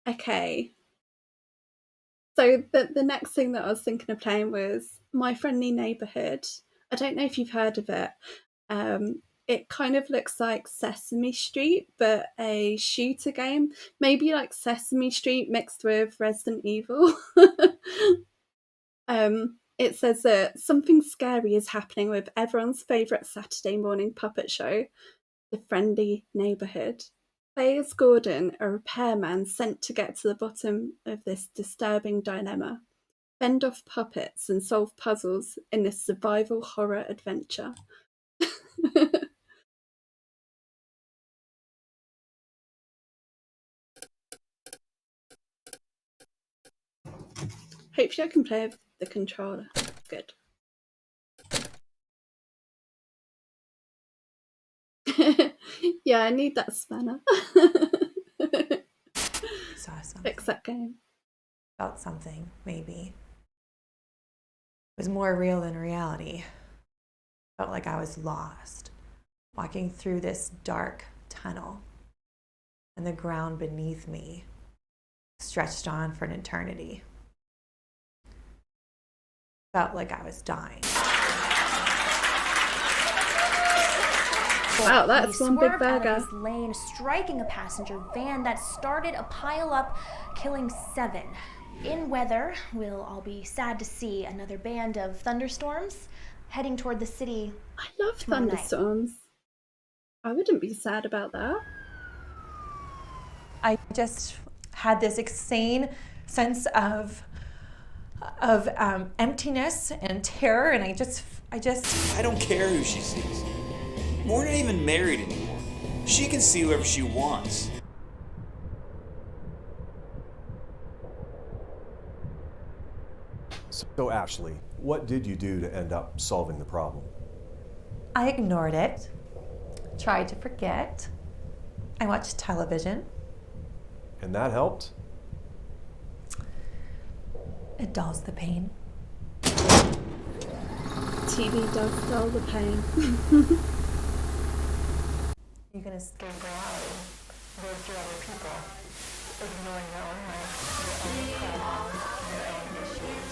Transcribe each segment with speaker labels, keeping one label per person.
Speaker 1: Okay. So the next thing that I was thinking of playing was My Friendly Neighbourhood. I don't know if you've heard of it. It kind of looks like Sesame Street, but a shooter game. Maybe like Sesame Street mixed with Resident Evil. It says that something scary is happening with everyone's favourite Saturday morning puppet show, The Friendly Neighbourhood. Play as Gordon, a repairman sent to get to the bottom of this disturbing dilemma. Fend off puppets and solve puzzles in this survival horror adventure. Hopefully I can play with the controller. Good. Yeah, I need that spanner.
Speaker 2: Saw something.
Speaker 1: Fix that game.
Speaker 2: Felt something, maybe. It was more real than reality. Felt like I was lost, walking through this dark tunnel, and the ground beneath me stretched on for an eternity. Felt like I was dying.
Speaker 1: Wow, that's one big burger.
Speaker 3: Out of his lane, striking a passenger van that started a pile-up, killing 7. In weather, we'll all be sad to see another band of thunderstorms heading toward the city.
Speaker 1: I love thunderstorms. I wouldn't be sad about that.
Speaker 2: I just had this insane sense of emptiness and terror, and I
Speaker 4: don't care who she sees. We're not even married anymore. She can see whoever she wants.
Speaker 5: So Ashley, what did you do to end up solving the problem?
Speaker 2: I ignored it, tried to forget. I watched television.
Speaker 5: And that helped?
Speaker 2: It dulls the pain.
Speaker 1: TV does dull the pain.
Speaker 2: You're gonna escape reality, live through other people, ignoring your own life, your own problems, your own issues.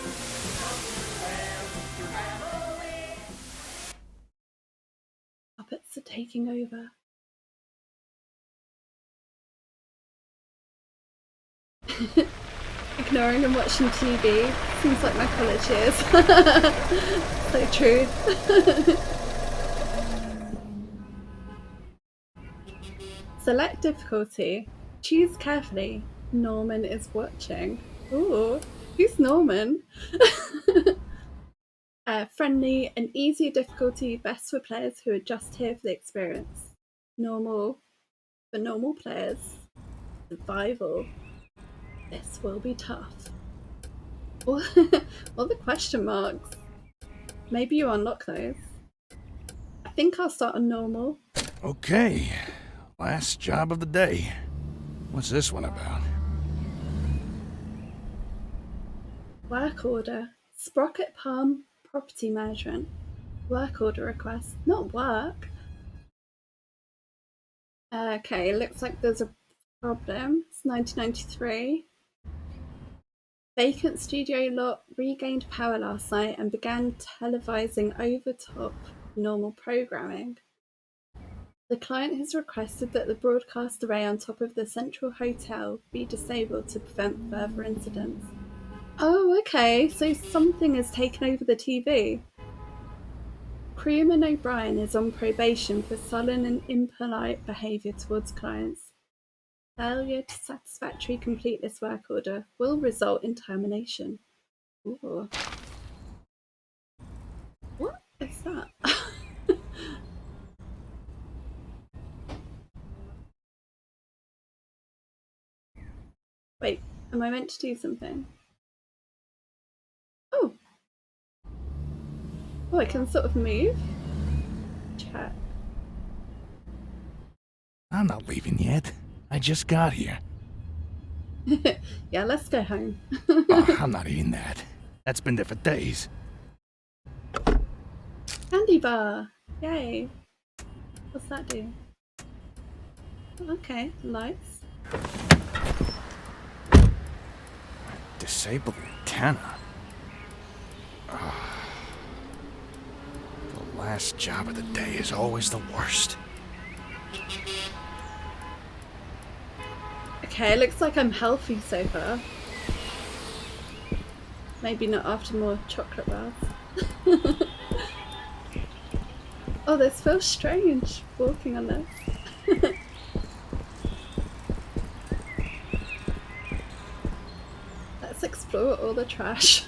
Speaker 1: Puppets are taking over. Ignoring and watching TV seems like my college years. So true. Select difficulty. Choose carefully. Norman is watching. Ooh, who's Norman? Friendly and easy difficulty, best for players who are just here for the experience. Normal for normal players. Survival. This will be tough. All the question marks. Maybe you unlock those. I think I'll start on normal.
Speaker 6: Okay, last job of the day. What's this one about?
Speaker 1: Work order. Sprocket Palm Property Management. Work order request. Not work. Okay, looks like there's a problem. It's 1993. Vacant studio lot regained power last night and began televising over-top normal programming. The client has requested that the broadcast array on top of the central hotel be disabled to prevent further incidents. Oh, okay, so something has taken over the TV. Crewman O'Brien is on probation for sullen and impolite behaviour towards clients. Failure to satisfactorily complete this work order will result in termination. Ooh. What is that? Wait, am I meant to do something? Oh. Oh, I can sort of move? Check.
Speaker 6: I'm not leaving yet. I just got here.
Speaker 1: Yeah, let's go home.
Speaker 6: Oh, I'm not eating that. That's been there for days.
Speaker 1: Candy bar! Yay! What's that do? Okay, lights.
Speaker 6: Disable the antenna. The last job of the day is always the worst.
Speaker 1: Okay, it looks like I'm healthy so far. Maybe not after more chocolate bars. Oh, this feels strange, walking on this. Let's explore all the trash.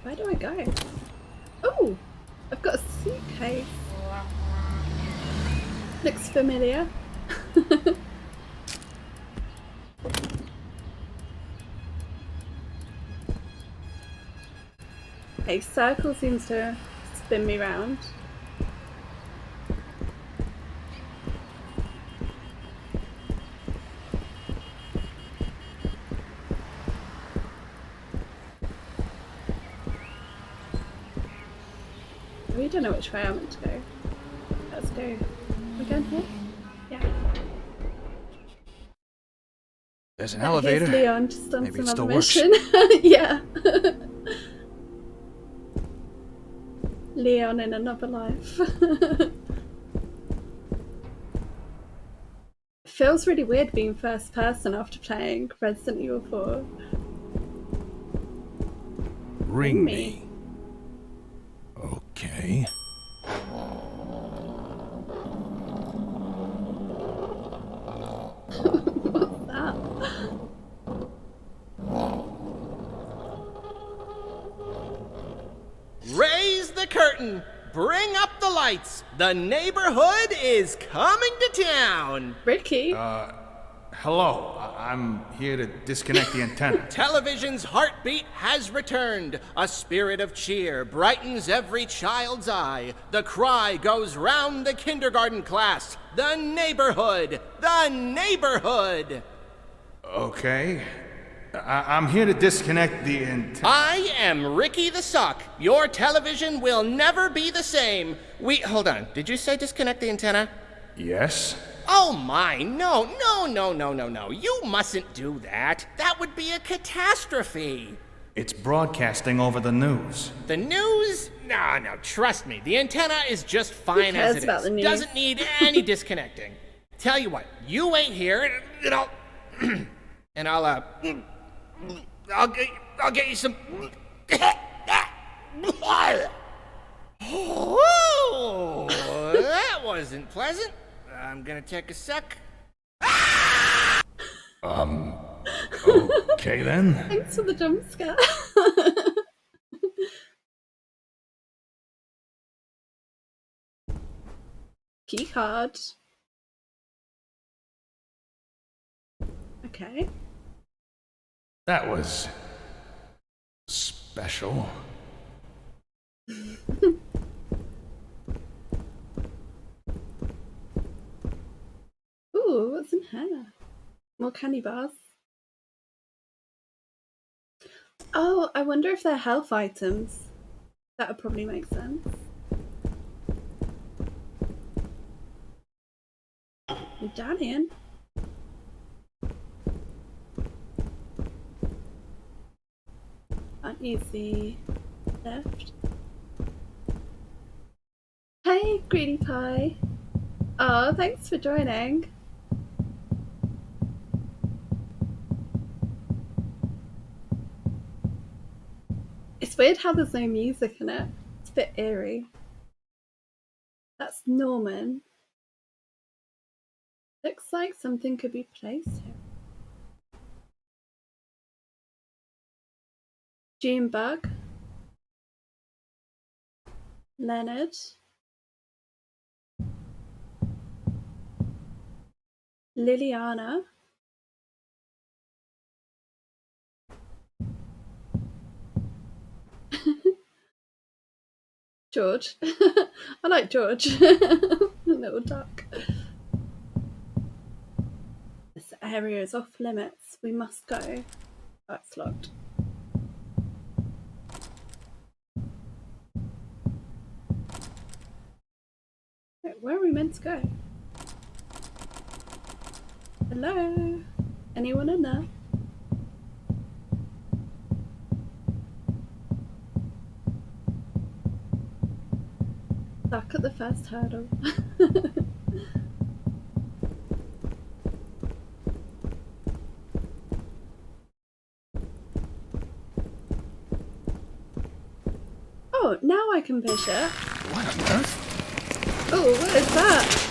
Speaker 1: Where do I go? Oh, I've got a suitcase. Looks familiar. A circle seems to spin me round. I really don't know which way I'm meant to go. Let's go. Are we going here? Yeah.
Speaker 6: There's an elevator.
Speaker 1: Here's Leon just on
Speaker 6: Maybe it
Speaker 1: some
Speaker 6: still
Speaker 1: other
Speaker 6: works.
Speaker 1: mission. Yeah. Leon in another life. It feels really weird being first person after playing Resident Evil 4.
Speaker 6: Ring me. Okay.
Speaker 1: What's that?
Speaker 7: Raise the curtain. Bring up the lights. The neighborhood is coming to town.
Speaker 1: Ricky?
Speaker 6: Hello. I'm here to disconnect the antenna.
Speaker 7: Television's heartbeat has returned. A spirit of cheer brightens every child's eye. The cry goes round the kindergarten class. The neighborhood. The neighborhood.
Speaker 6: Okay. I'm here to disconnect the antenna.
Speaker 7: I am Ricky the Sock. Your television will never be the same. Hold on. Did you say disconnect the antenna?
Speaker 6: Yes?
Speaker 7: Oh my, no. You mustn't do that. That would be a catastrophe.
Speaker 6: It's broadcasting over the news.
Speaker 7: The news? No, trust me. The antenna is just fine
Speaker 1: cares
Speaker 7: as it
Speaker 1: about
Speaker 7: is.
Speaker 1: the news?
Speaker 7: Doesn't need any disconnecting. Tell you what, you wait here and I'll get you some. Oh, that wasn't pleasant. I'm gonna take a sec.
Speaker 6: Okay then.
Speaker 1: Thanks for the jump scare. Key card. Okay.
Speaker 6: That was special.
Speaker 1: Ooh, what's in here? More candy bars. Oh, I wonder if they're health items. That would probably make sense. Medallion? Can't use the left. Hey, Greedy Pie. Oh, thanks for joining. It's weird how there's no music in it. It's a bit eerie. That's Norman. Looks like something could be placed here. Junebug. Leonard. Liliana. George. I like George. Little duck. This area is off limits. We must go. Oh, it's locked. Wait, where are we meant to go? Hello? Anyone in there? Stuck at the first hurdle. Oh, now I can push it.
Speaker 6: What on earth?
Speaker 1: Oh, what is that?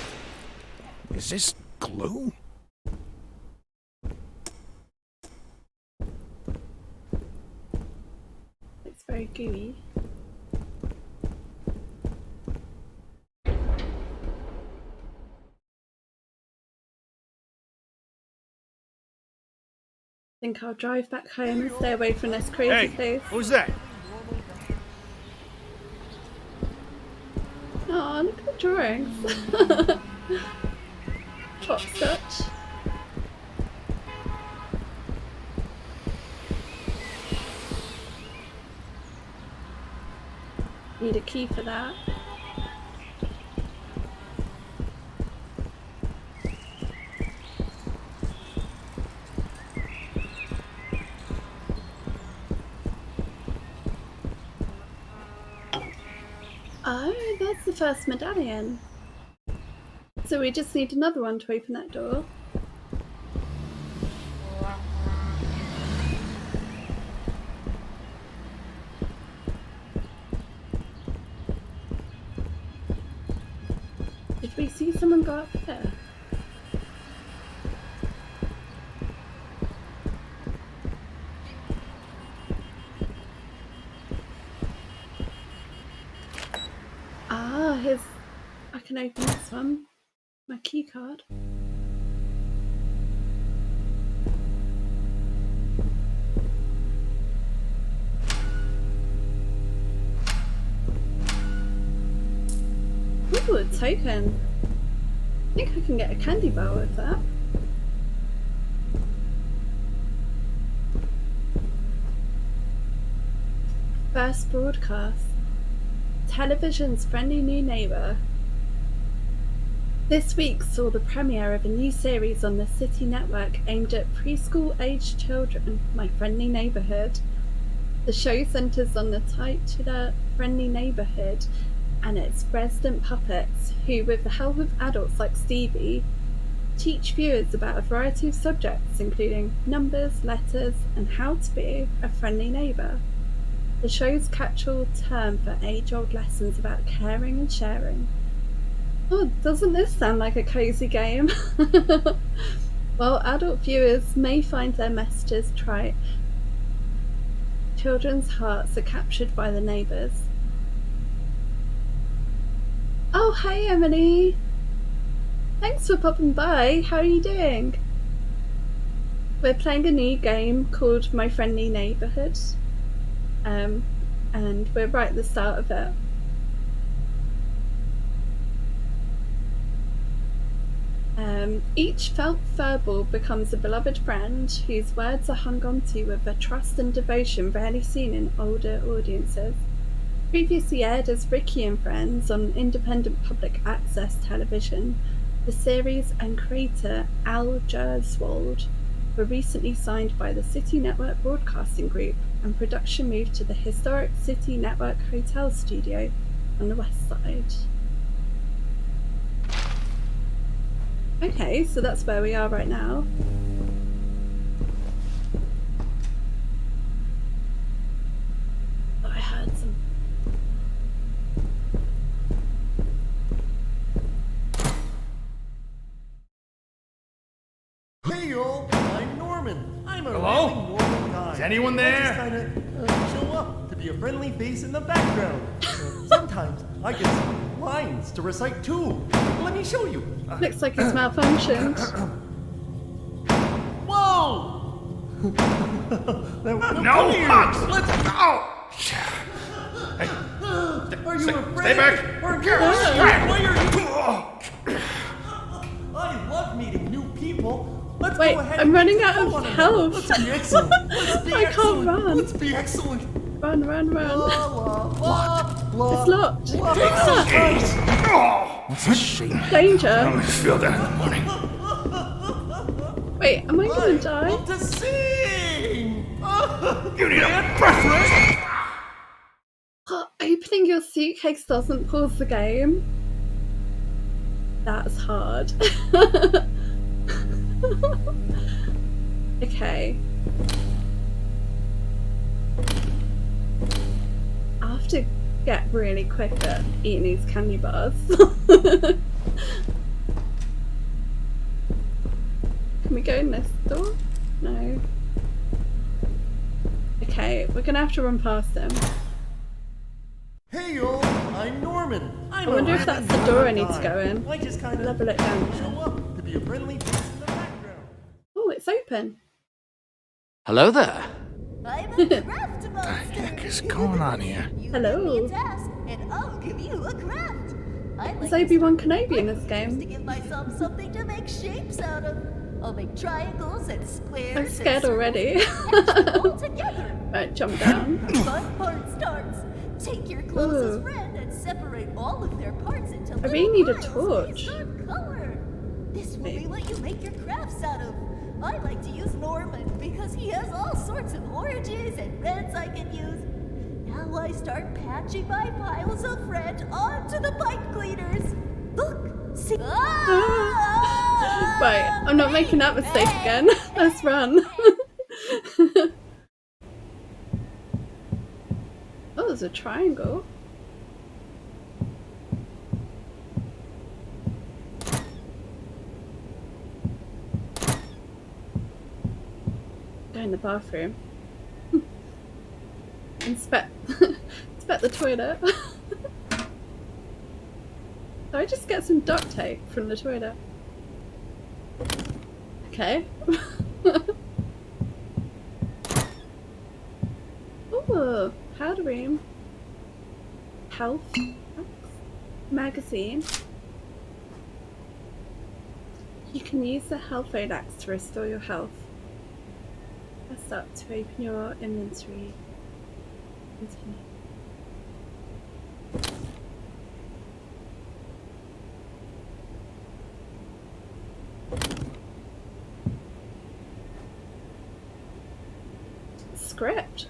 Speaker 6: Is this glue?
Speaker 1: It's very gooey. I think I'll drive back home and stay away from this crazy place.
Speaker 6: Who's that?
Speaker 1: Oh, look at the drawings. Hopscotch. Need a key for that. Oh, that's the first medallion. So we just need another one to open that door. Did we see someone go up there? Ah, here's... I can open this one. My key card. Ooh, a token. I think I can get a candy bar with that. First broadcast. Television's Friendly New Neighbour. This week saw the premiere of a new series on the City Network aimed at preschool-aged children, My Friendly Neighbourhood. The show centres on the titular Friendly Neighbourhood and its resident puppets, who, with the help of adults like Stevie, teach viewers about a variety of subjects including numbers, letters, and how to be a friendly neighbour. The show's catch-all term for age-old lessons about caring and sharing. Oh, doesn't this sound like a cosy game? While adult viewers may find their messages trite, children's hearts are captured by the neighbours. Oh, hey Emily! Thanks for popping by. How are you doing? We're playing a new game called My Friendly Neighbourhood. And we're right at the start of it. Each felt furball becomes a beloved friend whose words are hung onto with a trust and devotion rarely seen in older audiences. Previously aired as Ricky and Friends on independent public access television, the series and creator Al Gerswald were recently signed by the City Network Broadcasting Group, and production moved to the historic City Network Hotel studio on the west side. Okay, so that's where we are right now. Oh, I heard some...
Speaker 8: Hey y'all, I'm Norman. I'm a
Speaker 6: Hello?
Speaker 8: really normal guy.
Speaker 6: Is anyone
Speaker 8: I
Speaker 6: there?
Speaker 8: just kinda show up to be a friendly face in the background. Sometimes I get some lines to recite too. Let me show you.
Speaker 1: Looks like it's malfunctioned.
Speaker 8: Whoa!
Speaker 6: No, Fox! Let's go! Hey,
Speaker 8: Are you afraid?
Speaker 6: stay back!
Speaker 8: Or
Speaker 6: Strap.
Speaker 8: why are you? I love meeting new people. Let's
Speaker 1: Wait,
Speaker 8: go ahead
Speaker 1: I'm
Speaker 8: and
Speaker 1: running
Speaker 8: get to
Speaker 1: out
Speaker 8: know
Speaker 1: of
Speaker 8: one
Speaker 1: health.
Speaker 8: another. Let's be excellent. Let's be
Speaker 1: I can't
Speaker 8: excellent.
Speaker 1: run.
Speaker 8: Let's be excellent.
Speaker 1: Run, run, run.
Speaker 8: La, la, la, la,
Speaker 1: It's locked.
Speaker 8: la,
Speaker 6: Oh, what's a shame.
Speaker 1: Danger.
Speaker 6: I always feel that in the morning.
Speaker 1: Wait, am I gonna die?
Speaker 8: love to sing!
Speaker 6: You need a breath.
Speaker 1: Opening your suitcase doesn't pause the game. That's hard. Okay. I have to get really quick at eating these candy bars. Can we go in this door? No. Okay, we're gonna have to run past him.
Speaker 8: Hey y'all, I'm Norman.
Speaker 1: I wonder if that's the door I need to go in.
Speaker 8: I just kind of
Speaker 1: Level it down.
Speaker 8: show up to be a friendly face in the background.
Speaker 1: Oh, it's open.
Speaker 9: Hello there.
Speaker 10: I'm a craft
Speaker 6: What the
Speaker 10: monster.
Speaker 6: heck is going on here?
Speaker 10: You
Speaker 1: Hello.
Speaker 10: give me a task, and I'll give you a craft. I like
Speaker 1: Is
Speaker 10: to
Speaker 1: Obi-Wan
Speaker 10: start
Speaker 1: Kenobi in this
Speaker 10: with
Speaker 1: game?
Speaker 10: to give myself something to make shapes out of. I'll make triangles and squares.
Speaker 1: I'm scared
Speaker 10: and
Speaker 1: already.
Speaker 10: circles, patch them all together.
Speaker 1: Right, jump down.
Speaker 10: The fun part starts. Take your closest
Speaker 1: Ooh.
Speaker 10: friend and separate all of their parts into
Speaker 1: I
Speaker 10: little
Speaker 1: really need a
Speaker 10: piles
Speaker 1: torch.
Speaker 10: based on color. This will be
Speaker 1: Wait.
Speaker 10: what you make your crafts out of. I like to use Norman because he has all sorts of oranges and reds I can use. Now I start patching my piles of red onto the pipe cleaners. Look, see.
Speaker 1: Right, I'm not making that mistake again. Let's run. Oh, there's a triangle. Go in the bathroom. Inspect the toilet. Do I just get some duct tape from the toilet? Okay. Ooh, powder room. Health magazine. You can use the health aid axe to restore your health. Press up to open your inventory. Continue. Script.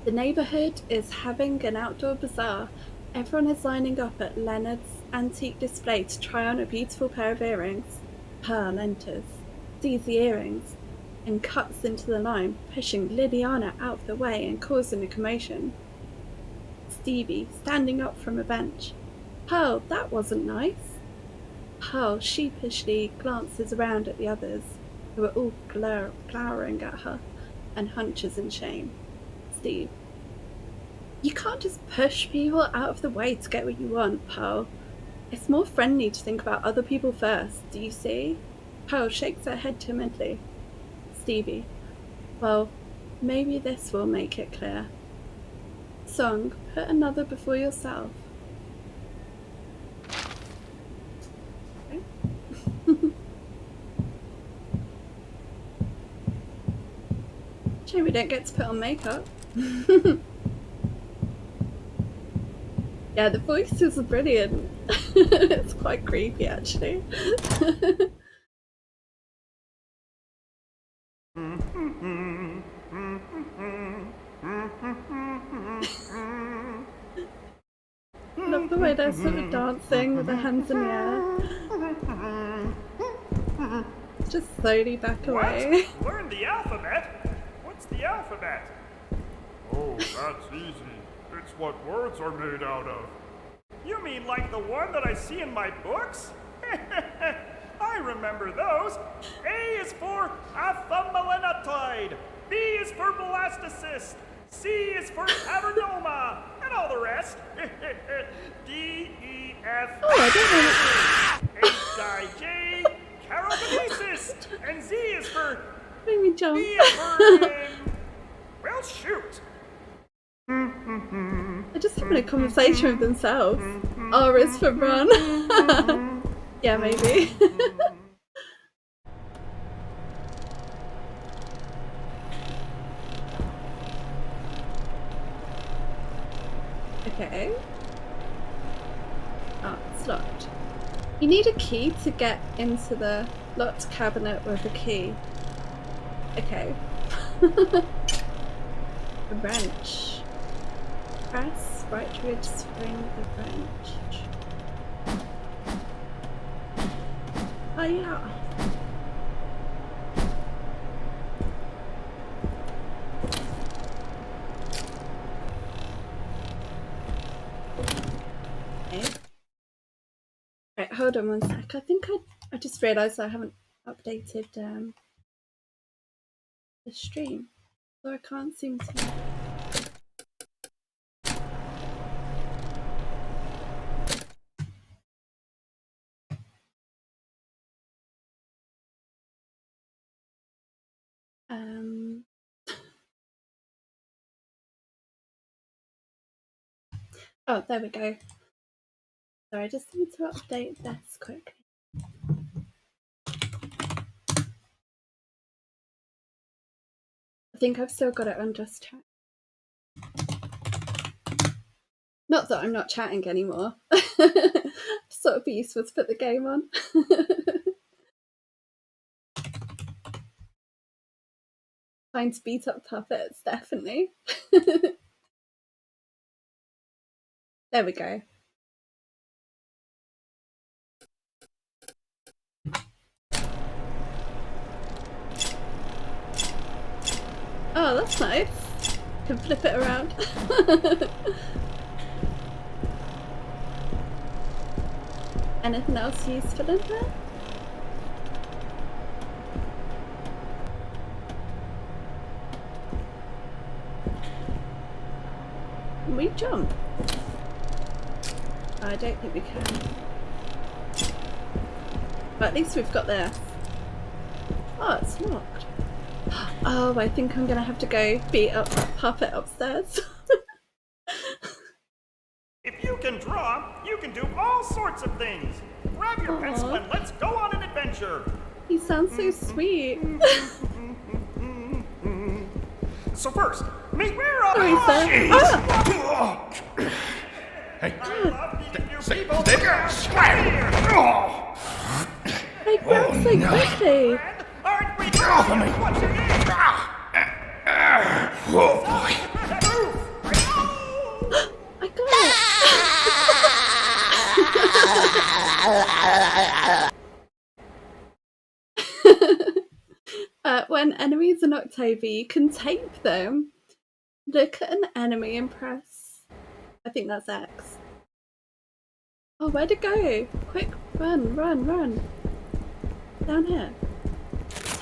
Speaker 1: The neighbourhood is having an outdoor bazaar. Everyone is lining up at Leonard's antique display to try on a beautiful pair of earrings. Pearl enters, sees the earrings, and cuts into the line, pushing Liliana out of the way and causing a commotion. Stevie, standing up from a bench. Pearl, that wasn't nice. Pearl sheepishly glances around at the others, who are all glowering at her, and hunches in shame. Steve. You can't just push people out of the way to get what you want, Pearl. It's more friendly to think about other people first, do you see? Pearl shakes her head timidly. Stevie. Well, maybe this will make it clear. Song, put another before yourself. Okay. Shame we don't get to put on makeup. Yeah, the voices are brilliant. It's quite creepy, actually. Love the way they're sort of dancing with their hands in the air. Just slowly back away.
Speaker 11: Learn the alphabet? What's the alphabet?
Speaker 12: Oh, that's easy. It's what words are made out of.
Speaker 11: You mean like the one that I see in my books? I remember those. A is for ephemelinatoid. B is for blastocyst. C is for cavernoma. And all the rest. D, E, F,
Speaker 1: Oh, I don't know.
Speaker 11: H, I, J, carokinesis. And Z is for...
Speaker 1: Make me jump.
Speaker 11: B is for... well, shoot.
Speaker 1: They're just having a conversation with themselves. R is for run. Yeah, maybe. Okay. Oh, it's locked. You need a key to get into the locked cabinet with a key. Okay. A wrench. Press right to spring the wrench. Oh yeah. Okay. Right, hold on one sec. I think I just realised I haven't updated the stream, so I can't seem to. Oh, there we go. Sorry, I just need to update this quickly. I think I've still got it on just chat. Not that I'm not chatting anymore. Just thought it'd be useful to put the game on. Trying to beat up puppets, definitely. There we go. Oh, that's nice. Can flip it around. Anything else useful in there? Can we jump? I don't think we can. But at least we've got this. Oh, it's locked. Oh, I think I'm gonna have to go beat up Puppet upstairs.
Speaker 11: If you can draw, you can do all sorts of things. Grab your pencil and let's go on an adventure.
Speaker 1: He sounds so sweet.
Speaker 11: So first, meet where up.
Speaker 1: Sorry, sir.
Speaker 6: Hey,
Speaker 11: stay
Speaker 6: there!
Speaker 1: They grab so quickly.
Speaker 11: Aren't we?
Speaker 6: What's your name? Oh boy.
Speaker 1: I got it. When enemies are knocked over, you can tape them. Look at an enemy and press. I think that's X. Oh, where'd it go? Quick, run, run, run. Down here.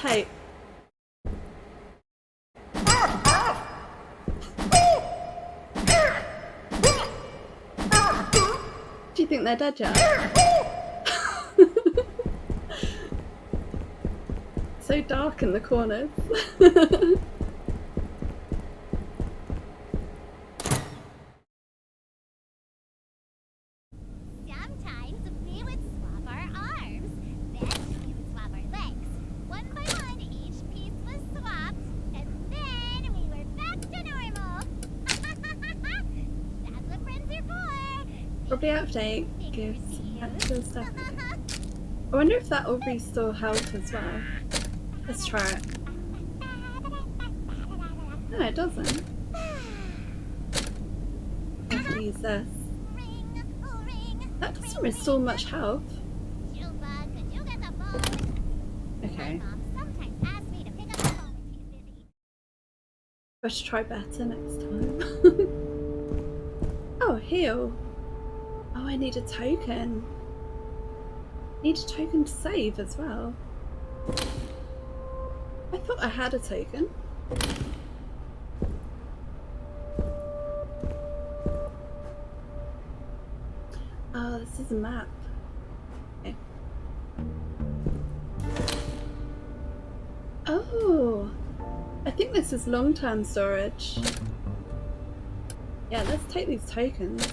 Speaker 1: Tape. Do you think they're dead yet? So dark in the corners.
Speaker 10: Sometimes we would swap our arms. Then we would swap our legs. One by one, each piece was swapped, and then we were back to normal. That's what friends are for.
Speaker 1: Probably update gives actual stuff. I wonder if that will restore health as well. Let's try it. No, it doesn't. I have to use this. That doesn't restore much health. Okay. I should try better next time. Oh, heal. Oh, I need a token. Need a token to save as well. I thought I had a token. Oh, this is a map. Okay. Oh, I think this is long-term storage. Yeah, let's take these tokens.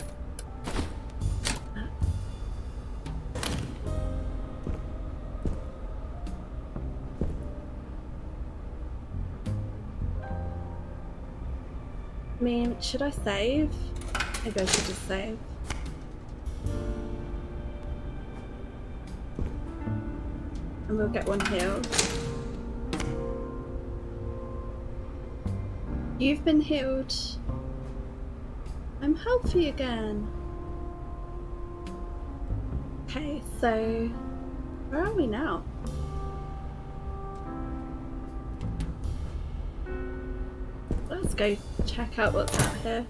Speaker 1: I mean, should I save? Maybe I should just save. And we'll get one healed. You've been healed. I'm healthy again. Okay, so where are we now? Let's go check out what's out here.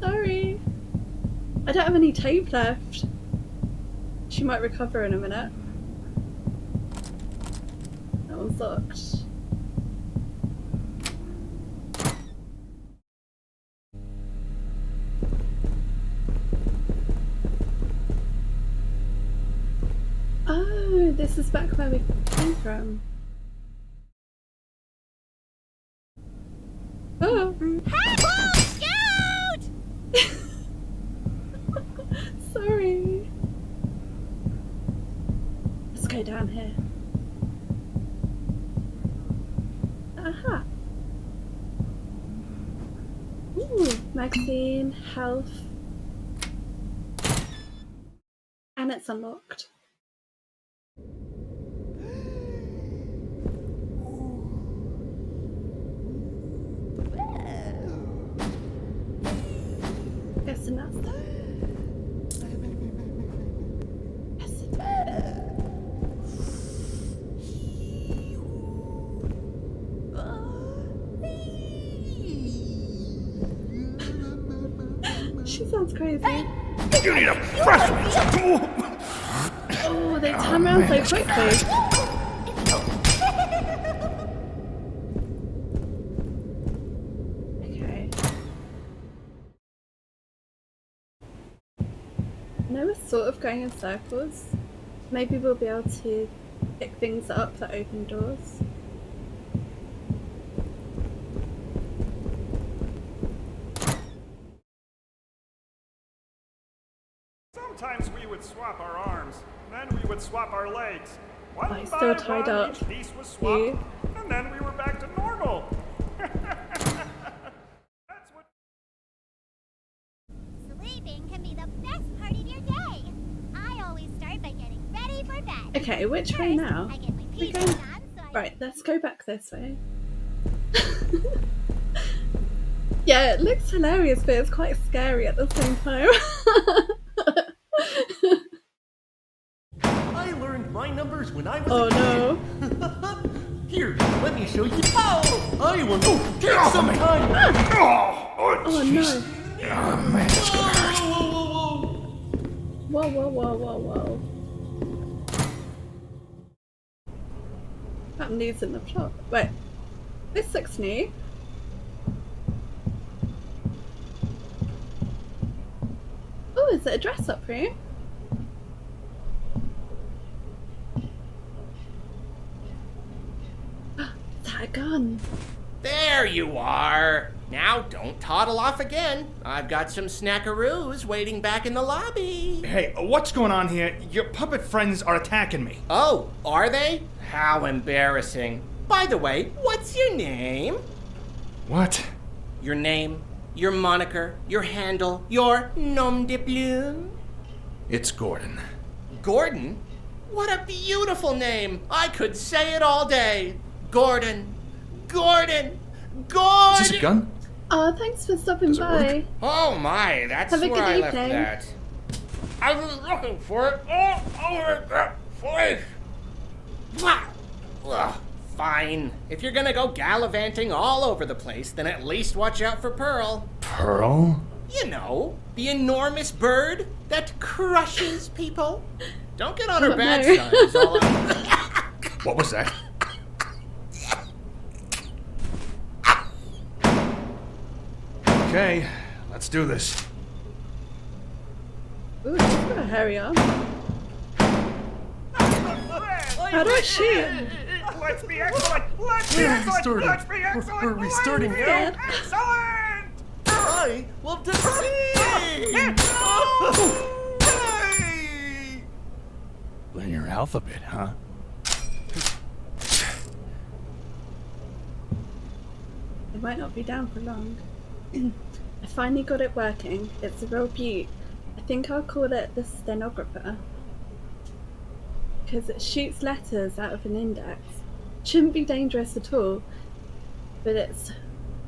Speaker 1: Sorry. I don't have any tape left. She might recover in a minute. That one's locked. Oh, this is back where we came from. Oh!
Speaker 10: Scout!
Speaker 1: Sorry. Let's go down here. Aha! Ooh, magazine, health. And it's unlocked. Guessing that's that. She sounds crazy.
Speaker 6: You need a fresh one.
Speaker 1: Oh, they turn around so quickly. Okay. Now we're sort of going in circles. Maybe we'll be able to pick things up that open doors.
Speaker 11: Sometimes we would swap our arms, then we would swap our legs. One
Speaker 1: I'm
Speaker 11: by
Speaker 1: still tied
Speaker 11: one,
Speaker 1: up.
Speaker 11: each piece was swapped, and then we were back to normal. That's what.
Speaker 10: Sleeping can be the best part of your day. I always start by getting ready for bed.
Speaker 1: Okay, which way now?
Speaker 10: I get my
Speaker 1: We're
Speaker 10: PJs
Speaker 1: going...
Speaker 10: on, so I
Speaker 1: Right, let's go back this way. Yeah, it looks hilarious, but it's quite scary at the same time.
Speaker 8: I learned my numbers when I was
Speaker 1: Oh
Speaker 8: a kid.
Speaker 1: no.
Speaker 8: Here, let me show you. Oh! I want to take some time.
Speaker 1: Oh no.
Speaker 6: Oh, man, it's gonna hurt.
Speaker 1: Whoa, whoa, whoa, whoa, whoa. That news in the plot. Wait, this looks new. Oh, is it a dress-up room? Is that a gun?
Speaker 7: There you are. Now don't toddle off again. I've got some snackaroos waiting back in the lobby.
Speaker 13: Hey, what's going on here? Your puppet friends are attacking me.
Speaker 7: Oh, are they? How embarrassing. By the way, what's your name?
Speaker 13: What?
Speaker 7: Your name, your moniker, your handle, your nom de plume?
Speaker 6: It's Gordon.
Speaker 7: Gordon? What a beautiful name. I could say it all day. Gordon. Gordon. Gordon.
Speaker 6: Is this a gun?
Speaker 1: Oh, thanks for stopping
Speaker 6: Does it
Speaker 1: by.
Speaker 6: work?
Speaker 7: Oh my, that's
Speaker 1: Have a
Speaker 7: where
Speaker 1: good
Speaker 7: I left
Speaker 1: evening.
Speaker 7: that. I was looking for it all over the place. Wow. Ugh, fine. If you're gonna go gallivanting all over the place, then at least watch out for Pearl.
Speaker 6: Pearl?
Speaker 7: You know, the enormous bird that crushes people. Don't get on her
Speaker 1: Oh,
Speaker 7: bad
Speaker 1: no.
Speaker 7: side. Is all I'm...
Speaker 6: What was that? Okay, let's do this.
Speaker 1: Ooh, she's got a hairy arm. How do I shoot?
Speaker 11: Let's be excellent! Let's be
Speaker 8: We're
Speaker 11: excellent!
Speaker 8: restarting.
Speaker 11: Let's be excellent!
Speaker 8: We're restarting
Speaker 11: Let's be
Speaker 1: now.
Speaker 11: excellent!
Speaker 8: I love to sing.
Speaker 6: Learn your alphabet, huh?
Speaker 1: might not be down for long. I finally got it working. It's a real beaut. I think I'll call it the stenographer. Because it shoots letters out of an index. Shouldn't be dangerous at all. But it's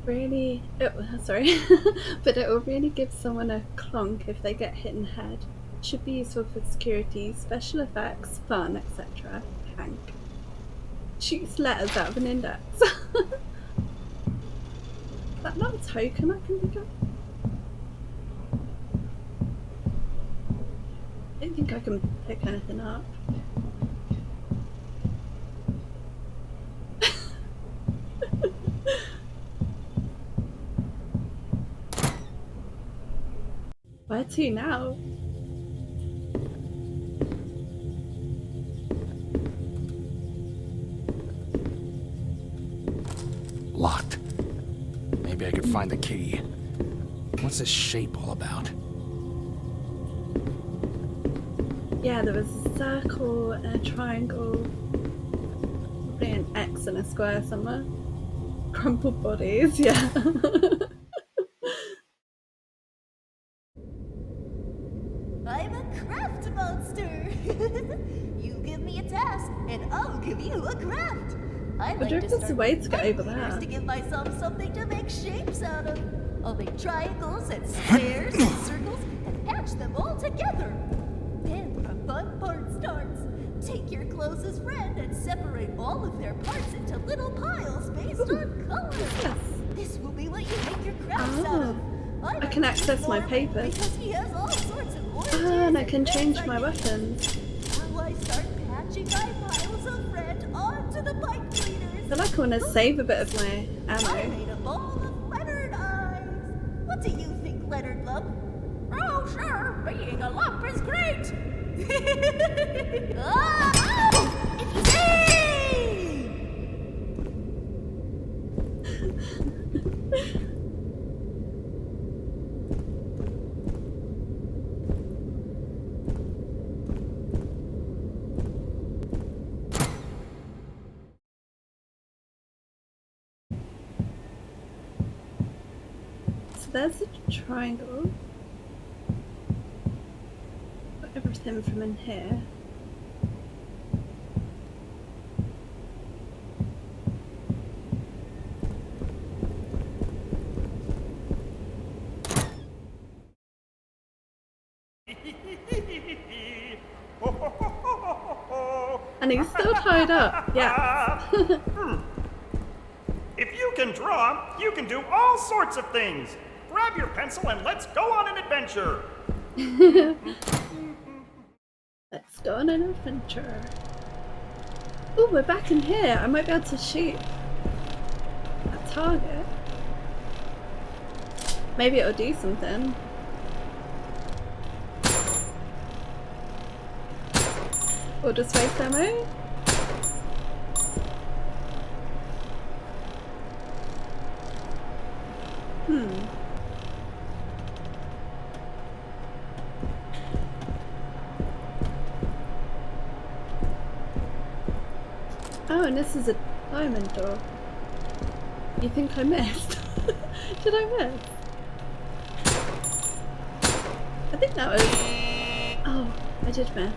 Speaker 1: really... but it will really give someone a clonk if they get hit in the head. Should be useful for security, special effects, fun, etc. Hank. Shoots letters out of an index. That not a token I can pick up? I don't think I can pick anything up. Where to now?
Speaker 6: Locked. Maybe I could find the key. What's this shape all about?
Speaker 1: Yeah, there was a circle and a triangle. Probably an X and a square somewhere. Crumpled bodies, yeah.
Speaker 10: I'm a craft monster. You give me a task, and I'll give you a craft. I like
Speaker 1: wonder if
Speaker 10: to
Speaker 1: there's a
Speaker 10: start
Speaker 1: way
Speaker 10: with
Speaker 1: to get over
Speaker 10: calculators
Speaker 1: there.
Speaker 10: to give myself something to make shapes out of. I'll make triangles and squares and circles and patch them all together. Then the fun part starts. Take your closest friend and separate all of their parts into little piles based on color.
Speaker 1: Yes.
Speaker 10: This will be what you make your crafts out of.
Speaker 1: I can access my papers.
Speaker 10: Because he has all sorts of oranges
Speaker 1: And I can
Speaker 10: and
Speaker 1: change
Speaker 10: reds
Speaker 1: my
Speaker 10: I
Speaker 1: weapons.
Speaker 10: Now I start patching my piles of red onto the pipe cleaners.
Speaker 1: I feel like I want to save a bit of my
Speaker 10: I
Speaker 1: ammo.
Speaker 10: made a ball of Leonard eyes. What do you think, Leonard Lump? Oh, sure. Being a lump is great. Oh, it's
Speaker 1: So there's a triangle. Got everything from in here. And he's still tied up, yeah.
Speaker 11: If you can draw, you can do all sorts of things. Grab your pencil and let's go on an adventure.
Speaker 1: Let's go on an adventure. Oh, we're back in here. I might be able to shoot a target. Maybe it'll do something. Or just waste ammo. Oh, and this is a diamond door. You think I missed? Did I miss? I think that was... Oh, I did miss.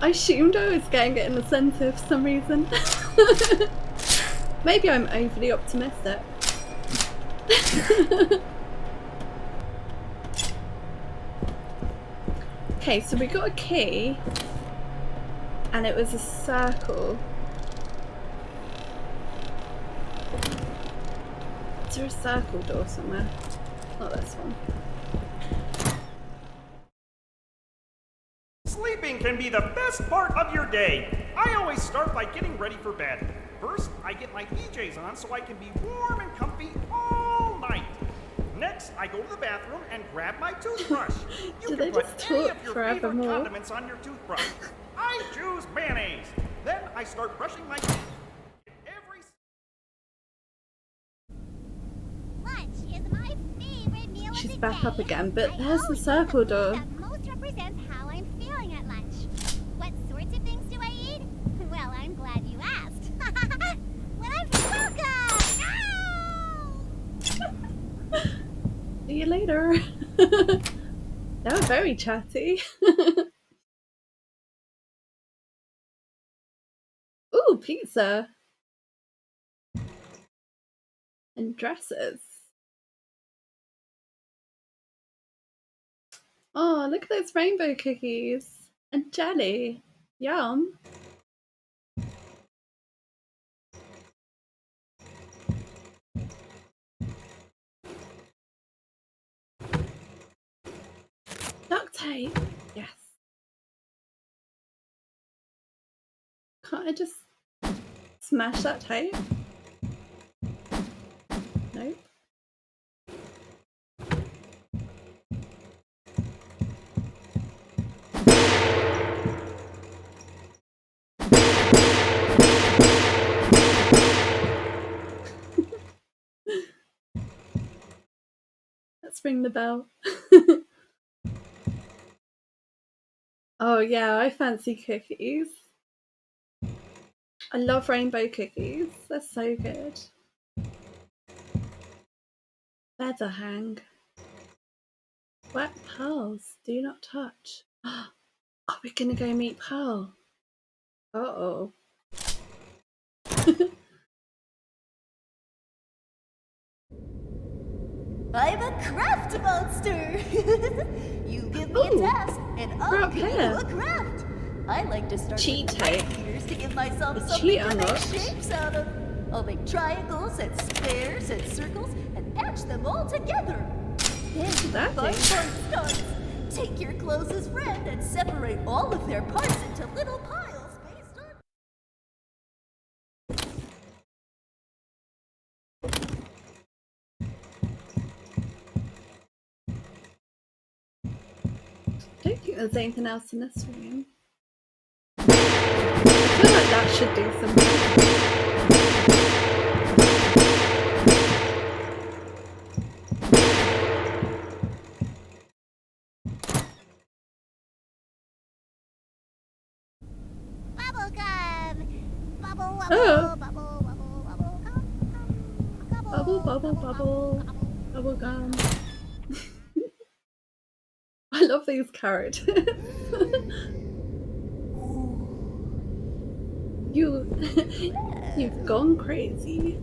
Speaker 1: I assumed I was getting it in the centre for some reason. Maybe I'm overly optimistic. Okay, so we got a key and it was a circle. Is there a circle door somewhere? Not this one.
Speaker 11: Sleeping can be the best part of your day. I always start by getting ready for bed. First, I get my PJs on so I can be warm and comfy all night. Next, I go to the bathroom and grab my toothbrush. You can put any of your favorite condiments on your toothbrush. I choose mayonnaise. Then I start brushing my teeth.
Speaker 14: Lunch is my favorite meal of
Speaker 1: She's
Speaker 14: the
Speaker 1: back
Speaker 14: day.
Speaker 1: up again, but there's the circle door.
Speaker 14: That most represents how I'm feeling at lunch. What sorts of things do I eat?
Speaker 1: See you later. They were very chatty. Ooh, pizza. And dresses. Oh, look at those rainbow cookies. And jelly. Yum. Duct tape. Yes. Can't I just smash that tape? Nope. Let's ring the bell. Oh yeah, I fancy cookies. I love rainbow cookies. They're so good. Feather hang. Wet pearls. Do not touch. Are we gonna go meet Pearl? Uh-oh.
Speaker 10: I'm a craft monster! You give me a task, and I'll give you a craft! I like to start with fingers to give myself something to make shapes out of. I'll make triangles and squares and circles and match them all together. Then the fun part starts. Take your closest friend and separate all of their parts into little piles based on...
Speaker 1: I don't think there's anything else in this room. I feel like that should do something. Bubble gum. I love these characters. You've gone crazy.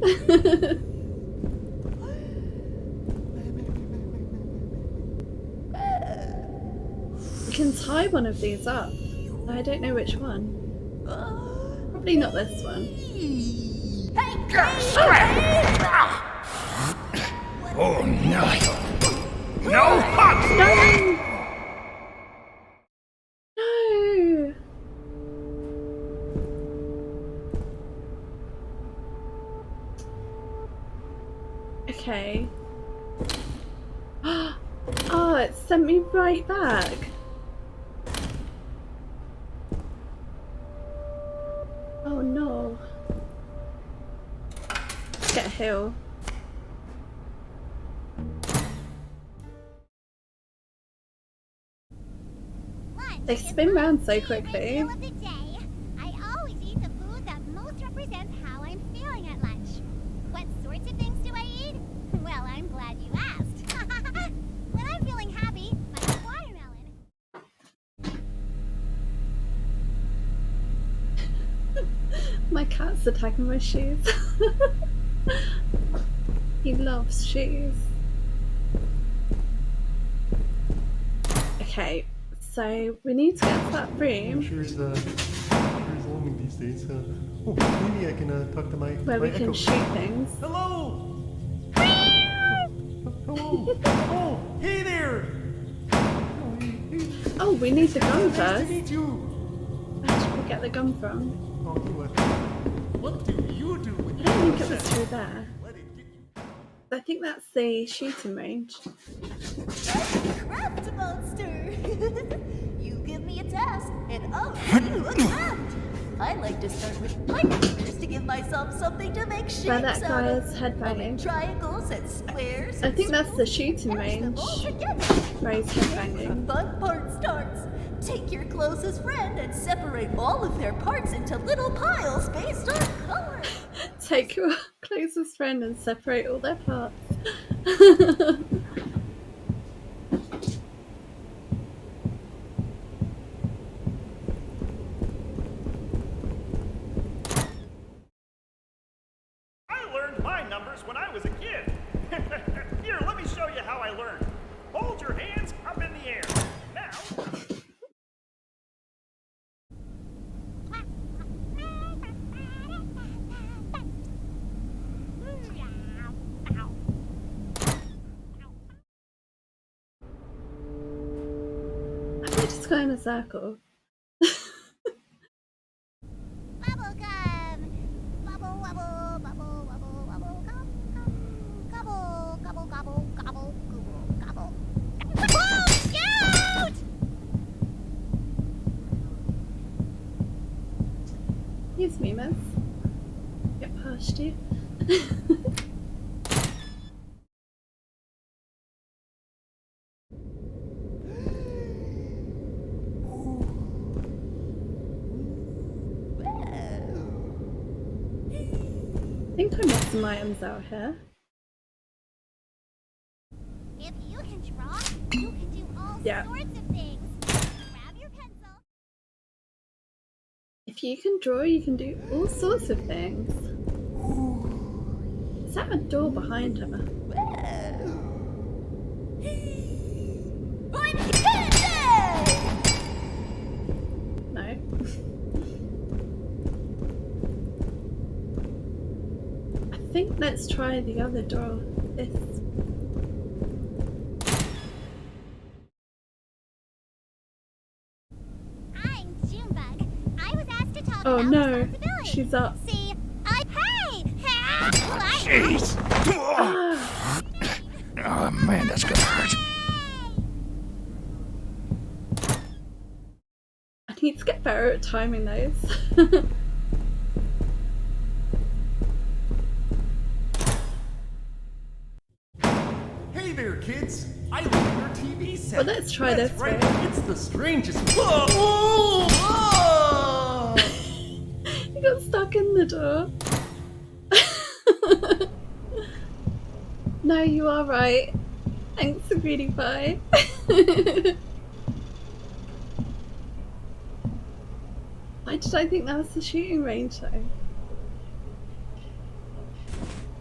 Speaker 1: We can tie one of these up. I don't know which one. Probably not this one.
Speaker 6: Oh no! No!
Speaker 1: No! No! Okay. Oh, it sent me right back. Oh no. Let's get a heal. They spin round so quickly.
Speaker 14: I always eat the food that most represents how I'm feeling at lunch. What sorts of things do I eat? Well, I'm glad you asked. When I'm feeling happy, I eat watermelon.
Speaker 1: My cat's attacking my shoes. He loves shoes. Okay, so we need to get to that room.
Speaker 8: Sure's lonely these days. Oh, maybe I can talk to my
Speaker 1: where we can shoot things.
Speaker 8: Hello! Hello! Oh, hey there!
Speaker 1: Oh, we need the gun
Speaker 8: Nice
Speaker 1: first.
Speaker 8: to meet you.
Speaker 1: Where should we get the gun from?
Speaker 8: Oh, what do you do?
Speaker 1: I don't think it was through there. I think that's the shooting range.
Speaker 10: Craft monster! You give me a task, and I'll give you a craft! I like to start with my fingers to give myself something to make shapes
Speaker 1: Where that
Speaker 10: out of.
Speaker 1: guy's headbanging.
Speaker 10: Triangles and squares.
Speaker 1: I think that's the shooting range. Where he's headbanging.
Speaker 10: The fun part starts. Take your closest friend and separate all of their parts into little piles based on color.
Speaker 1: Take your closest friend and separate all their parts. just go in a circle.
Speaker 14: Bubblegum! Bubble, wubble, bubble, wubble, wubble, gum, gum, gobble, gobble, gobble, gobble, gobble, gobble. Oh, shoot!
Speaker 1: Excuse me, miss. Get past you. I think I missed some items out here.
Speaker 14: If you can draw, you can do all sorts of things. Grab your pencil.
Speaker 1: If you can draw, you can do all sorts of things. Is that a door behind her? No. I think let's try the other door. This.
Speaker 14: I'm Junebug. I was asked to talk
Speaker 1: Oh
Speaker 14: about
Speaker 1: no,
Speaker 14: responsibility.
Speaker 1: she's up.
Speaker 14: See, I pay.
Speaker 6: Jeez. Oh man, that's gonna hurt.
Speaker 1: I need to get better at timing those.
Speaker 8: Hey there, kids! I live in your TV set.
Speaker 1: Well, let's try
Speaker 8: That's
Speaker 1: this
Speaker 8: right.
Speaker 1: way.
Speaker 8: It's the strangest. Whoa! Whoa!
Speaker 1: You got stuck in the door. No, you are right. Thanks, Greedy Pie. Why did I think that was the shooting range though?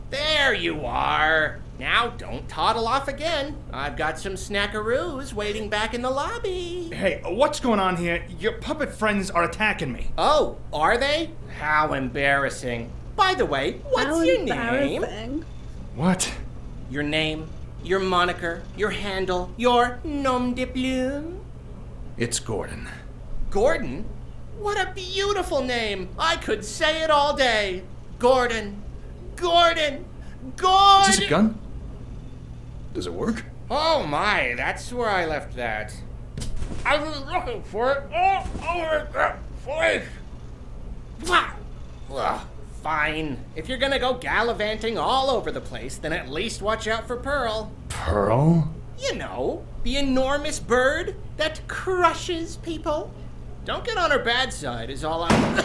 Speaker 7: There you are. Now don't toddle off again. I've got some snackaroos waiting back in the lobby.
Speaker 13: Hey, what's going on here? Your puppet friends are attacking me.
Speaker 7: Oh, are they? How embarrassing. By the way, what's your name?
Speaker 13: What?
Speaker 7: Your name, your moniker, your handle, your nom de plume?
Speaker 6: It's Gordon.
Speaker 7: Gordon? What a beautiful name. I could say it all day. Gordon. Gordon. Gordon.
Speaker 6: Is this a gun? Does it work?
Speaker 7: Oh my, that's where I left that. I was looking for it all over the place. Wow. Ugh, fine. If you're gonna go gallivanting all over the place, then at least watch out for Pearl.
Speaker 6: Pearl?
Speaker 7: You know, the enormous bird that crushes people. Don't get on her bad side is all I'm...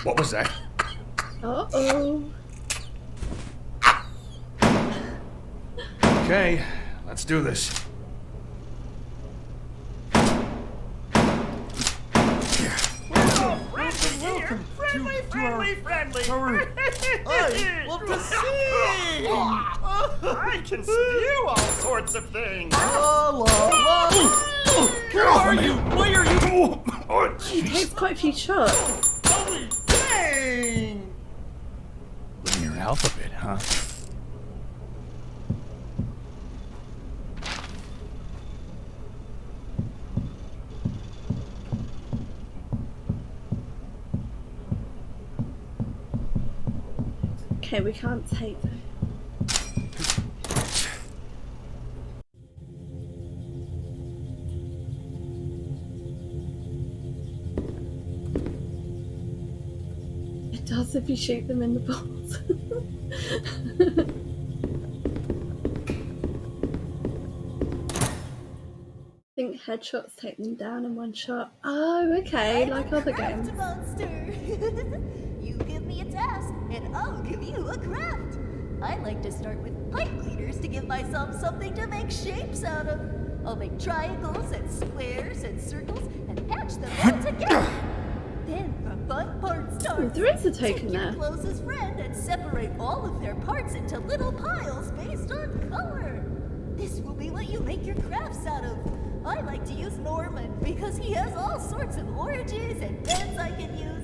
Speaker 6: What was that?
Speaker 1: Uh-oh.
Speaker 6: Okay, let's do this.
Speaker 11: Welcome. Friendly.
Speaker 8: I love to see!
Speaker 11: I can spew all sorts of things.
Speaker 6: Get off of me!
Speaker 8: Why are you?
Speaker 6: Oh,
Speaker 1: He takes quite a few shots.
Speaker 8: Dang!
Speaker 6: Learn your alphabet, huh?
Speaker 1: Okay, we can't take them. It does if you shoot them in the balls. I think headshots take them down in one shot. Oh, okay, like other games.
Speaker 10: Monster. You give me a task, and I'll give you a craft. I like to start with pipe cleaners to give myself something to make shapes out of. I'll make triangles and squares and circles and patch them all together. Then the fun part starts.
Speaker 1: Oh, there is a token
Speaker 10: Take your
Speaker 1: there.
Speaker 10: closest friend and separate all of their parts into little piles based on color. This will be what you make your crafts out of. I like to use Norman because he has all sorts of oranges and reds I can use.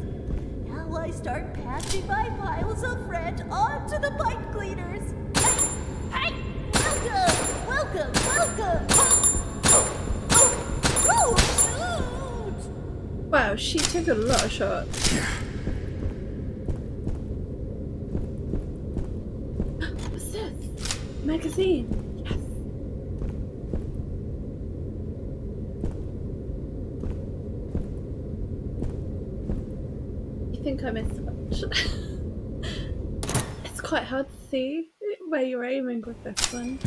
Speaker 10: Now I start patching my piles of red onto the pipe cleaners. Hey! Welcome! Oh,
Speaker 1: Wow, she took a lot of shots. What's this? Magazine. Yes. You think I missed much? It's quite hard to see where you're aiming with this one.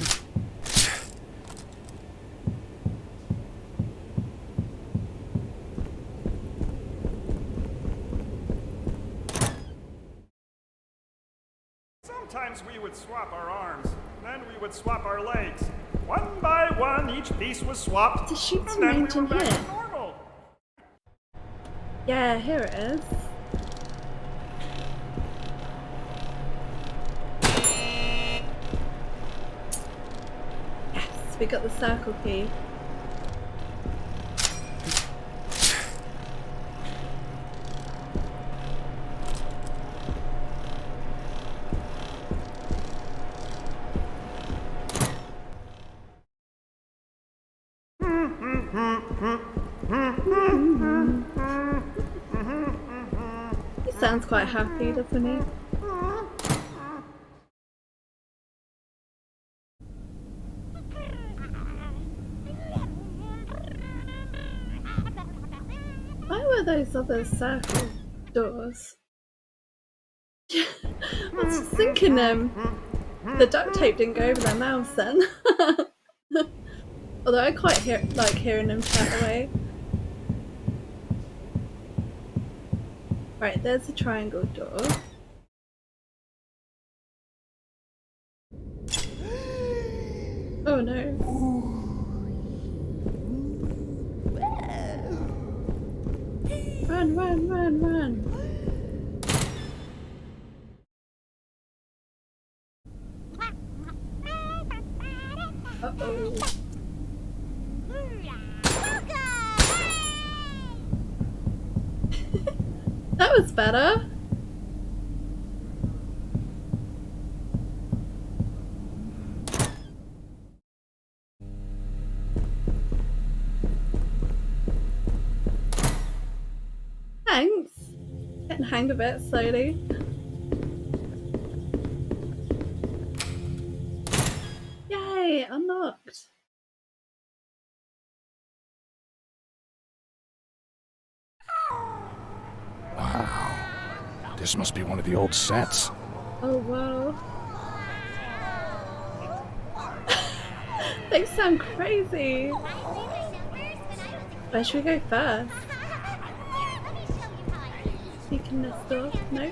Speaker 11: Sometimes we would swap our arms, then we would swap our legs. One by one, each piece was swapped,
Speaker 1: To shoot
Speaker 11: and
Speaker 1: some
Speaker 11: then we
Speaker 1: range
Speaker 11: were
Speaker 1: in
Speaker 11: back
Speaker 1: here.
Speaker 11: to normal.
Speaker 1: Yeah, here it is. Yes, we got the circle key. He sounds quite happy, doesn't he? Why were those other circle doors? What's sinking them? The duct tape didn't go over their mouths then. Although I quite like hearing them chat away. Right, there's a triangle door. Oh no. Run, run, run, run. Uh-oh. That was better. Thanks. Getting the hang of it slowly. Yay, unlocked.
Speaker 6: Wow. This must be one of the old sets.
Speaker 1: Oh wow. They sound crazy. Where should we go first? Speaking this door? No?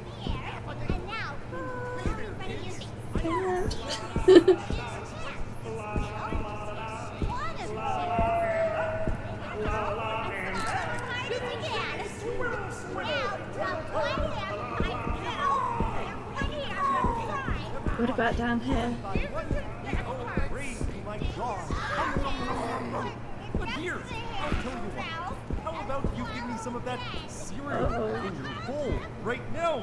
Speaker 1: What about down here?
Speaker 8: But here, I'll tell you what. How about you give me some of that cereal in your bowl right now?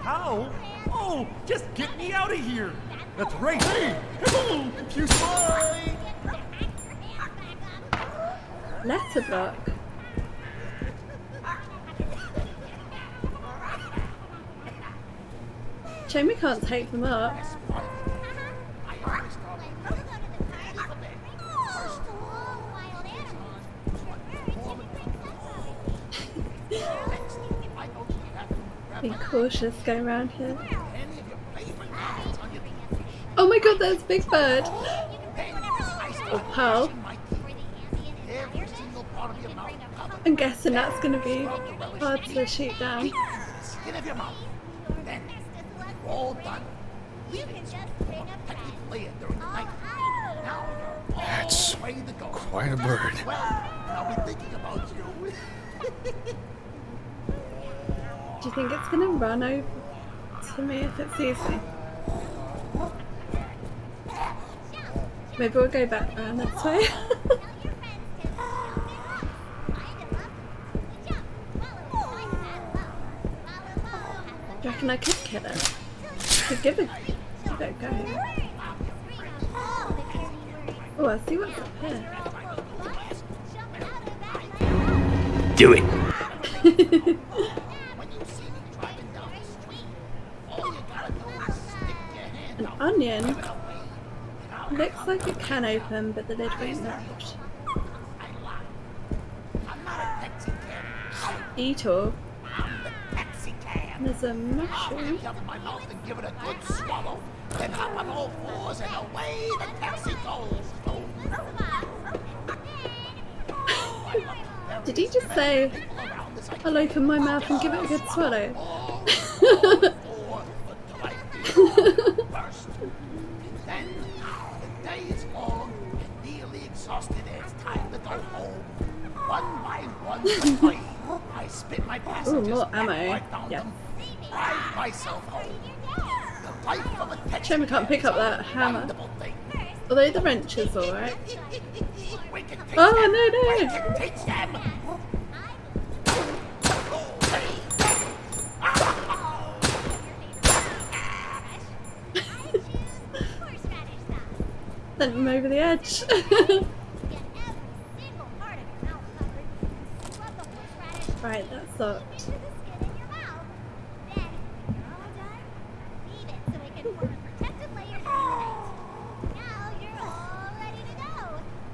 Speaker 8: How? Oh, just get me out of here. That's right. Hey, hello, you spy.
Speaker 1: Letterblock. Shame we can't take them up. Be cautious going around here. Oh my god, there's Big Bird! Or Pearl. I'm guessing that's gonna be hard to shoot down.
Speaker 15: All done.
Speaker 6: That's quite a bird.
Speaker 15: I'll be thinking about you.
Speaker 1: Do you think it's gonna run over to me if it sees me? Maybe we'll go back around this way. Do you reckon I could kill it? Could give it a go. Oh, I see what's up here.
Speaker 9: Do it.
Speaker 1: An onion? Looks like it can open, but the lid won't lift. Eat all. There's a mushroom.
Speaker 15: My mouth and give it a good swallow. Then hop on all fours and away the taxi goes.
Speaker 1: Did he just say, I'll open my mouth and give it a good swallow?
Speaker 15: Then the day is long and nearly exhausted and it's time to go home. One by one, I spit my passengers
Speaker 1: more ammo.
Speaker 15: right down them. Drive myself home. The life of a taxi
Speaker 1: Shame I can't pick up that hammer. Although the wrench is alright. Oh no no!
Speaker 15: Teach them.
Speaker 1: Sent him over the edge. Right, that's locked.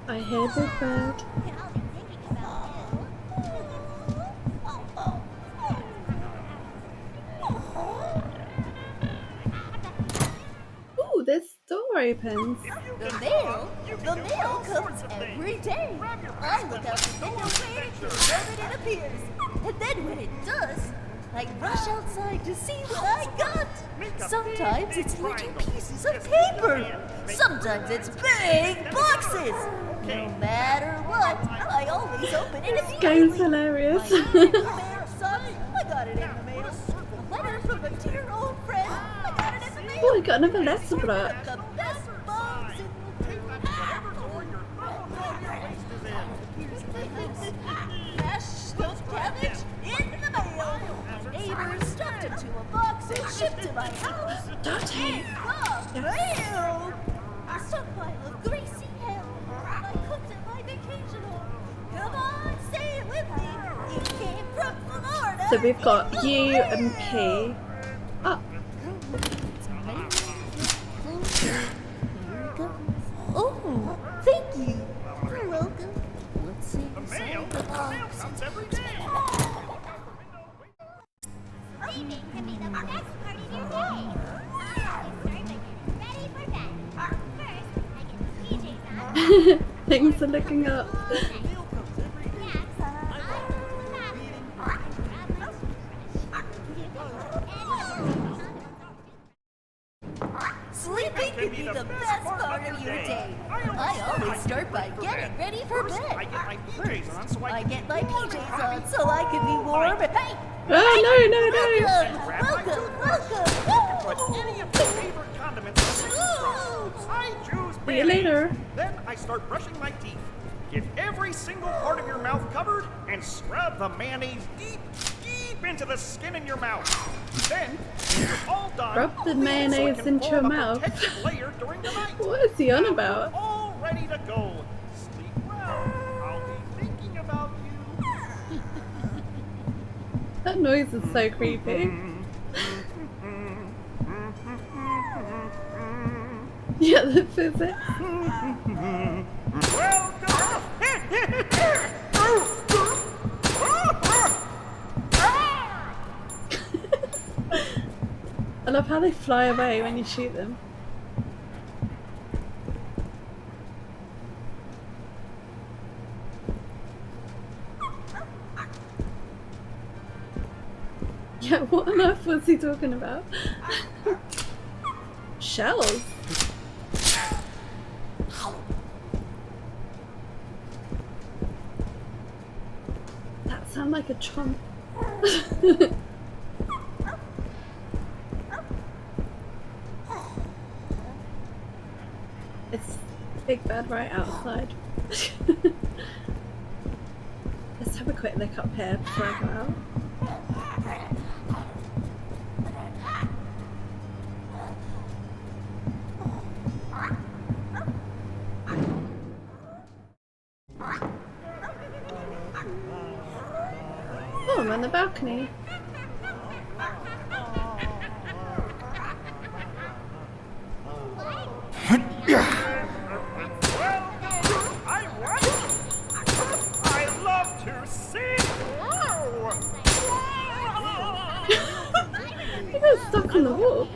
Speaker 1: I hear Big Bird. Ooh, this door opens.
Speaker 10: The mail comes every day. I look out the window waiting to know that it appears. And then when it does, I rush outside to see what I got. Sometimes it's little pieces of paper. Sometimes it's big boxes. No matter what, I always open it
Speaker 1: This game's hilarious.
Speaker 10: I got it in the mail. A letter from a dear old friend. I got it in the mail.
Speaker 1: Oh, we got another lesson block.
Speaker 10: The best box in fresh stuffed cabbage in the mail. My neighbor stuffed it to a box and shipped to my house.
Speaker 1: Dirty.
Speaker 10: The mail. A stockpile of greasy ham. I cooked at my vacation home. Come on, say it with me. It came from Florida.
Speaker 1: So we've got U and P. Oh.
Speaker 10: Oh, thank you. You're welcome. What's inside the box?
Speaker 14: Sleeping can be the best part of your day. I always start by getting ready for bed. First, I get the PJs on.
Speaker 1: Things are looking up.
Speaker 10: Sleeping can be the best part of your day. I always start by getting ready for bed.
Speaker 11: I get my PJs on so
Speaker 10: I get my PJs on so I can be warm. Hey!
Speaker 1: Oh,
Speaker 10: Welcome!
Speaker 11: Put any of your favorite condiments in the mixer. I choose
Speaker 1: See you later.
Speaker 11: Then I start brushing my teeth. Get every single part of your mouth covered and scrub the mayonnaise deep into the skin in your mouth. Then, when you're all done,
Speaker 1: Rub the mayonnaise into your mouth.
Speaker 11: layer during the night.
Speaker 1: What is he on about?
Speaker 11: All ready to go. Sleep well. I'll be thinking about you.
Speaker 1: That noise is so creepy. Yeah, the physics. I love how they fly away when you shoot them. Yeah, what on earth was he talking about? Shells? That sounds like a chomp. It's Big Bad right outside. Let's have a quick look up here before I go out. I'm on the balcony.
Speaker 11: I love to sing.
Speaker 1: You got stuck on the wall.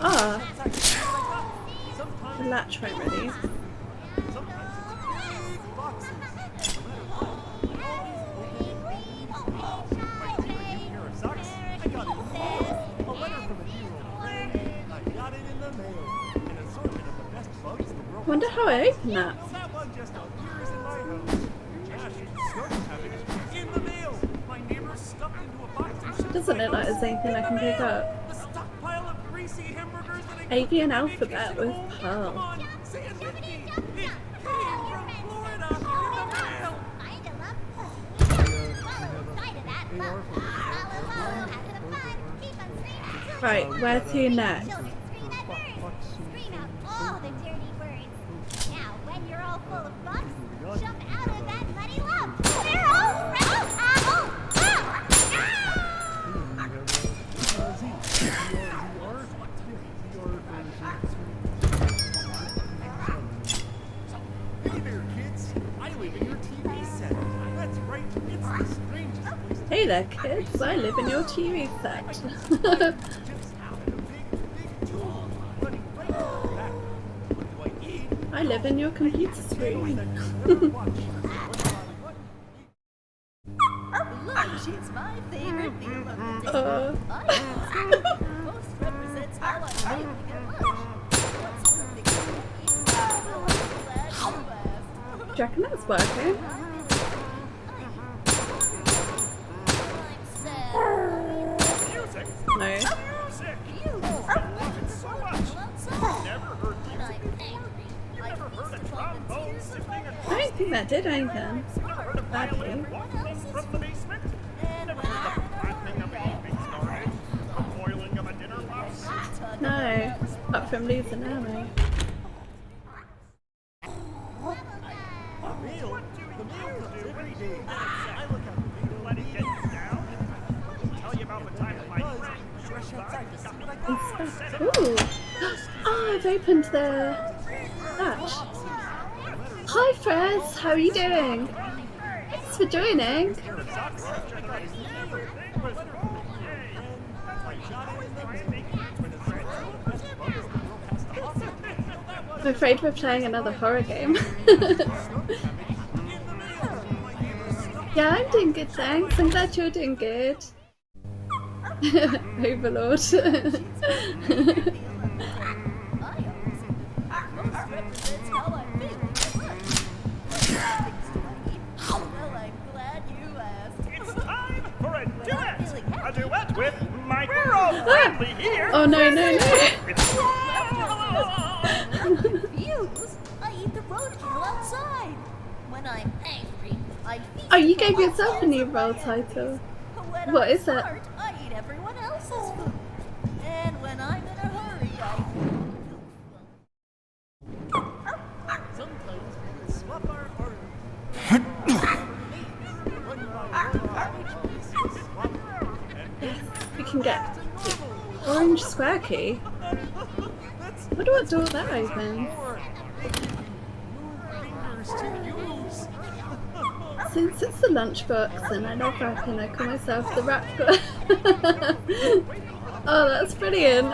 Speaker 1: Ah. The latch won't ready. Wonder how I open that. Doesn't look like there's anything I can pick up. Avian alphabet with pearl. Right, where to next?
Speaker 14: Jump out of that muddy lump! They're all
Speaker 8: Hey there, kids! I live in your TV set. That's right, it's the strangest place.
Speaker 1: Hey there, kids. I live in your TV set. I live in your computer screen.
Speaker 10: Lunch is my favorite meal of the day. Most represents how I'm feeling at lunch. What sort of things do you eat? Well, I'm glad you asked.
Speaker 1: Do you reckon that's working?
Speaker 11: Music.
Speaker 1: No.
Speaker 11: Music. I love it so much. Never heard music before. You never heard a trombone sifting
Speaker 1: I don't think that did anything.
Speaker 11: Never heard a violin walking from the basement? Never heard the flattening of a pig's garbage? The boiling of a dinner mouse?
Speaker 1: No. Apart from losing ammo.
Speaker 11: The mail comes every day. I look at the mail. Let it get you down. Tell you about the time that my fresh outside got me like
Speaker 1: Ooh. Oh, I've opened the latch. Hi, Fred. How are you doing? Thanks for joining. I'm afraid we're playing another horror game. Yeah, I'm doing good, thanks. I'm glad you're doing good. Overlord.
Speaker 11: It's time for a duet! A duet with my girl Friendly here!
Speaker 1: Oh no, no, no!
Speaker 10: Confused? I eat the roadkill outside. When I'm angry, I feast
Speaker 1: Oh, you
Speaker 10: upon
Speaker 1: gave yourself a
Speaker 10: all
Speaker 1: new
Speaker 10: of
Speaker 1: role
Speaker 10: my
Speaker 1: title.
Speaker 10: enemies. When
Speaker 1: What
Speaker 10: I'm
Speaker 1: is it?
Speaker 10: smart, I eat everyone else's food. And when I'm in a hurry,
Speaker 8: Sometimes we can swap our orders.
Speaker 1: We can get the orange square key. Wonder what door that opens. Since it's the lunchbox and I love rapping, I call myself the rap girl. Oh, that's brilliant.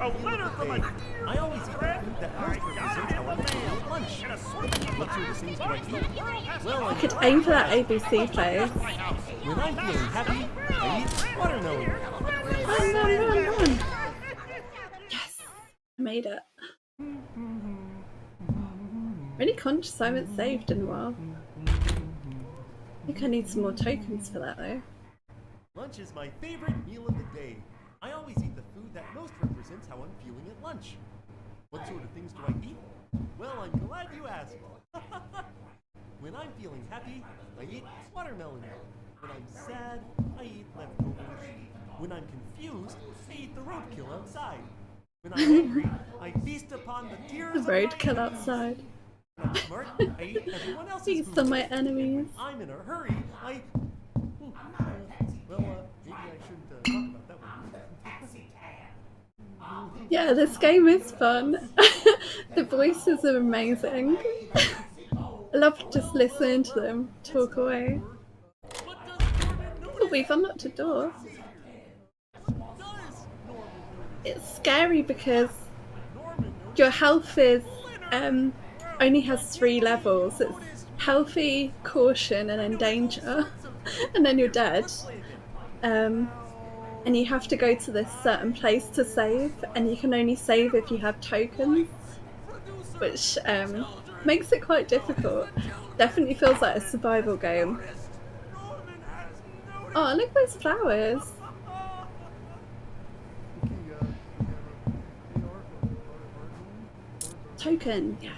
Speaker 11: A letter from a
Speaker 8: I always eat food that most represents how I'm feeling at lunch. What sort of things do I eat? Well,
Speaker 1: I could aim for that ABC place.
Speaker 8: when I'm feeling happy, I eat watermelon.
Speaker 1: Run. Yes, I made it. Really conscious I haven't saved in a while. I think I need some more tokens for that though.
Speaker 8: Lunch is my favorite meal of the day. I always eat the food that most represents how I'm feeling at lunch. What sort of things do I eat? Well, I'm glad you asked. When I'm feeling happy, I eat watermelon. When I'm sad, I eat leftovers. When I'm confused, I eat the roadkill outside. When I'm angry, I feast upon the tears of my
Speaker 1: Roadkill
Speaker 8: enemies.
Speaker 1: outside.
Speaker 8: When I'm smart, I eat everyone else's
Speaker 1: Feast
Speaker 8: food.
Speaker 1: on my enemies.
Speaker 8: When I'm in a hurry, I... maybe I shouldn't talk about that one.
Speaker 1: Yeah, this game is fun. The voices are amazing. I love just listening to them talk away. Oh, we've unlocked a door. It's scary because your health is only has 3 levels. It's healthy, caution, and then danger, and then you're dead. And you have to go to this certain place to save, and you can only save if you have tokens, which makes it quite difficult. Definitely feels like a survival game. Oh, look at those flowers. Token, yeah.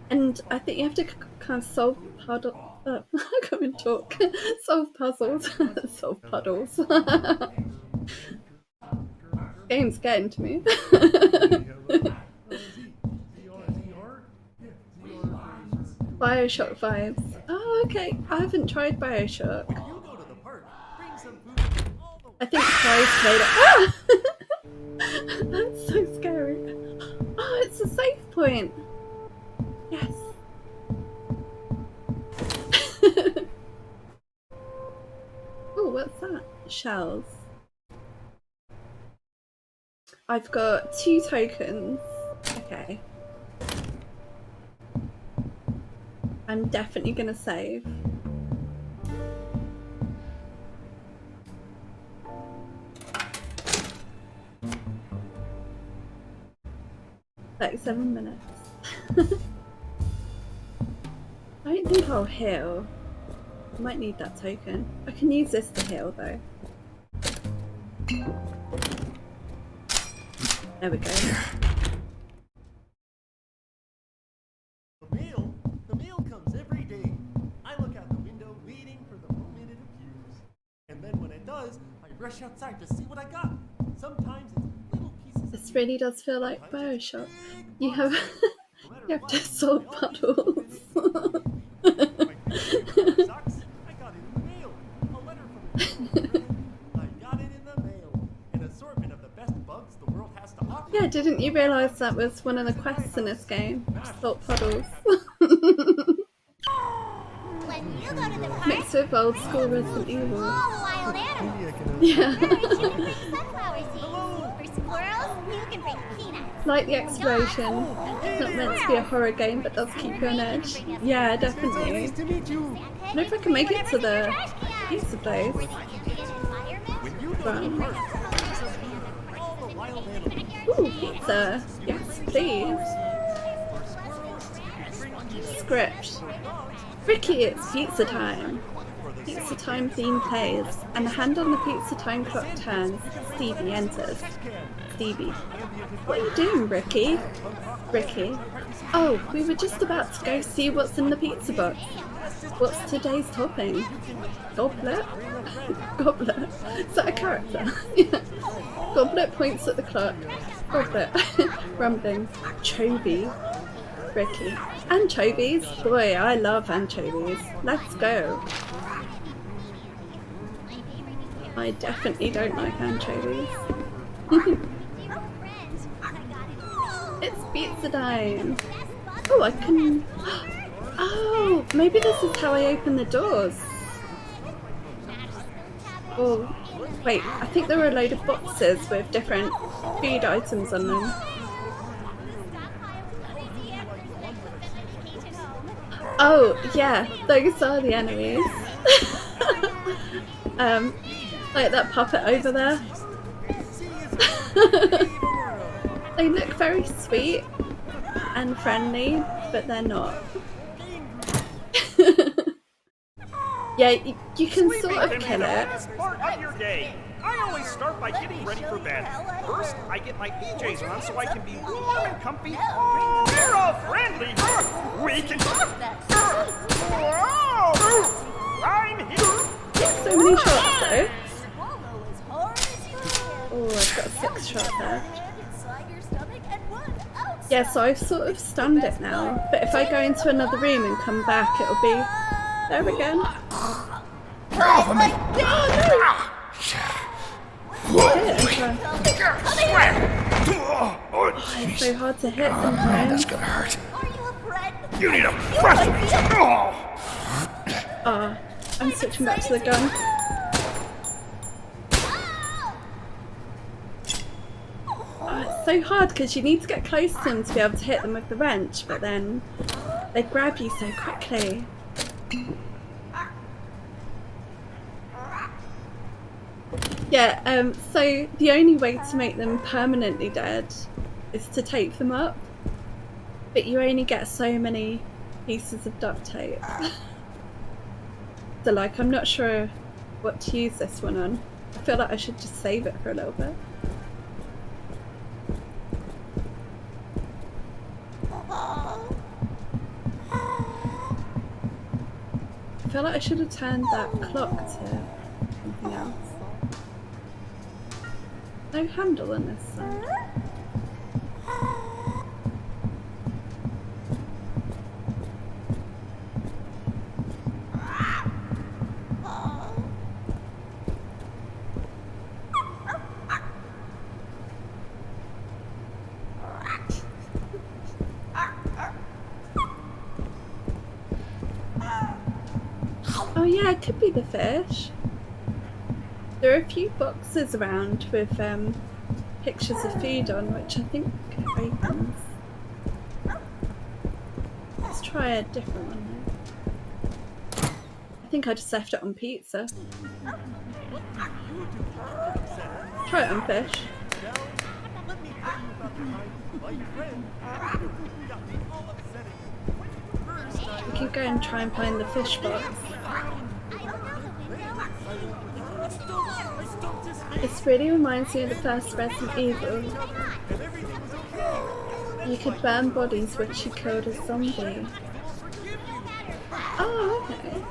Speaker 1: And I think you have to kind of solve puddles. I can't even talk. Solve puzzles. Solve puddles. Game's getting to me. Bioshock vibes. Oh, okay. I haven't tried Bioshock. I think Ty's played it. Ah! That's so scary. Oh, it's a save point. Yes. Oh, what's that? Shells. I've got 2 tokens. Okay. I'm definitely gonna save. Like 7 minutes. I don't think I'll heal. I might need that token. I can use this to heal though. There we go.
Speaker 8: The mail comes every day. I look out the window waiting for the moment it appears. And then when it does, I rush outside to see what I got. Sometimes it's little pieces.
Speaker 1: This really does feel like Bioshock. You have to solve puddles.
Speaker 8: I got it in the mail. A letter from a I got it in the mail. An assortment of the best bugs the world has to offer.
Speaker 1: Yeah, didn't you realise that was one of the quests in this game? Salt puddles.
Speaker 14: When you go to the park,
Speaker 1: Mixed with old school Resident Evil.
Speaker 14: all the wild animals.
Speaker 1: Yeah.
Speaker 14: For birds, you can bring sunflower seeds. For squirrels, you can bring peanuts.
Speaker 1: Like the exploration. It's not meant to be a horror game, but does keep you on edge. Yeah, definitely.
Speaker 8: Nice to meet you.
Speaker 1: I don't know if I can make it to the pizza place. Ooh, pizza. Yes, please. Script. Ricky, it's pizza time. Pizza time theme plays, and the hand on the pizza time clock turns. Stevie enters. Stevie. What are you doing, Ricky? Ricky. Oh, we were just about to go see what's in the pizza box. What's today's topping? Goblet? Goblet? Is that a character? Yeah. Goblet points at the clock. Goblet. Rumbling. Chovy. Ricky. Anchovies? Boy, I love anchovies. Let's go. I definitely don't like anchovies. It's pizza time. Oh, I can... Oh, maybe this is how I open the doors. Oh, wait, I think there were a load of boxes with different food items on them. Oh, yeah, those are the enemies. Like that puppet over there. They look very sweet and friendly, but they're not. Yeah, you can sort of kill it.
Speaker 11: Part of your day. I always start by getting ready for bed. First, I get my PJs on so I can be warm and comfy. We're all friendly. We can.
Speaker 1: many shots though? Oh, I've got 6 shots left. Yeah, so I've sort of stunned it now, but if I go into another room and come back, it'll be there again.
Speaker 15: Get off of me!
Speaker 1: It's so hard to hit sometimes.
Speaker 15: That's gonna hurt. You need a friend!
Speaker 1: Ah, I'm switching back to the gun. Oh, it's so hard because you need to get close to them to be able to hit them with the wrench, but then they grab you so quickly. Yeah, so the only way to make them permanently dead is to tape them up, but you only get so many pieces of duct tape. So like, I'm not sure what to use this one on. I feel like I should just save it for a little bit. I feel like I should have turned that clock to something else. No handle on this side. Oh yeah, it could be the fish. There are a few boxes around with pictures of food on, which I think opens. Let's try a different one now. I think I just left it on pizza. Try it on fish. We could go and try and find the fish box. This really reminds me of the first Resident Evil. You could burn bodies which you killed a zombie. Oh, okay.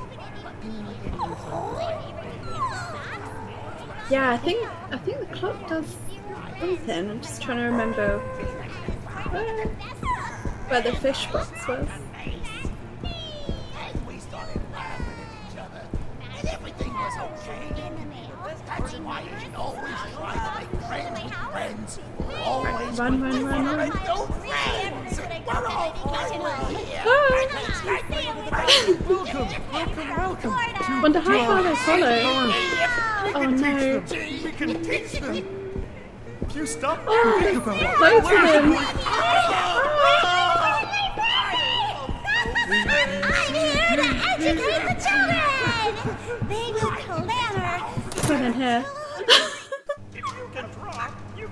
Speaker 1: Yeah, I think the clock does something. I'm just trying to remember where the fish box was. Run.
Speaker 8: Welcome.
Speaker 1: Wonder how far they follow. Oh no.
Speaker 8: We can teach them. If you stop,
Speaker 1: Oh,
Speaker 8: think about it.
Speaker 1: loads of them.
Speaker 14: I'm here to educate the children! They will clamor.
Speaker 1: Run in here.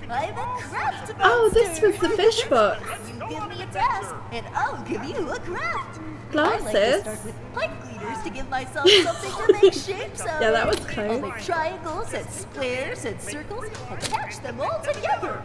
Speaker 10: I'm a craft master.
Speaker 1: Oh, this was the fish box.
Speaker 10: You give me a task, and I'll give you a craft.
Speaker 1: Glasses?
Speaker 10: I like to start with pipe cleaners to give myself something to make shapes out of.
Speaker 1: Yeah, that was close.
Speaker 10: I'll make triangles and squares and circles and attach them all together.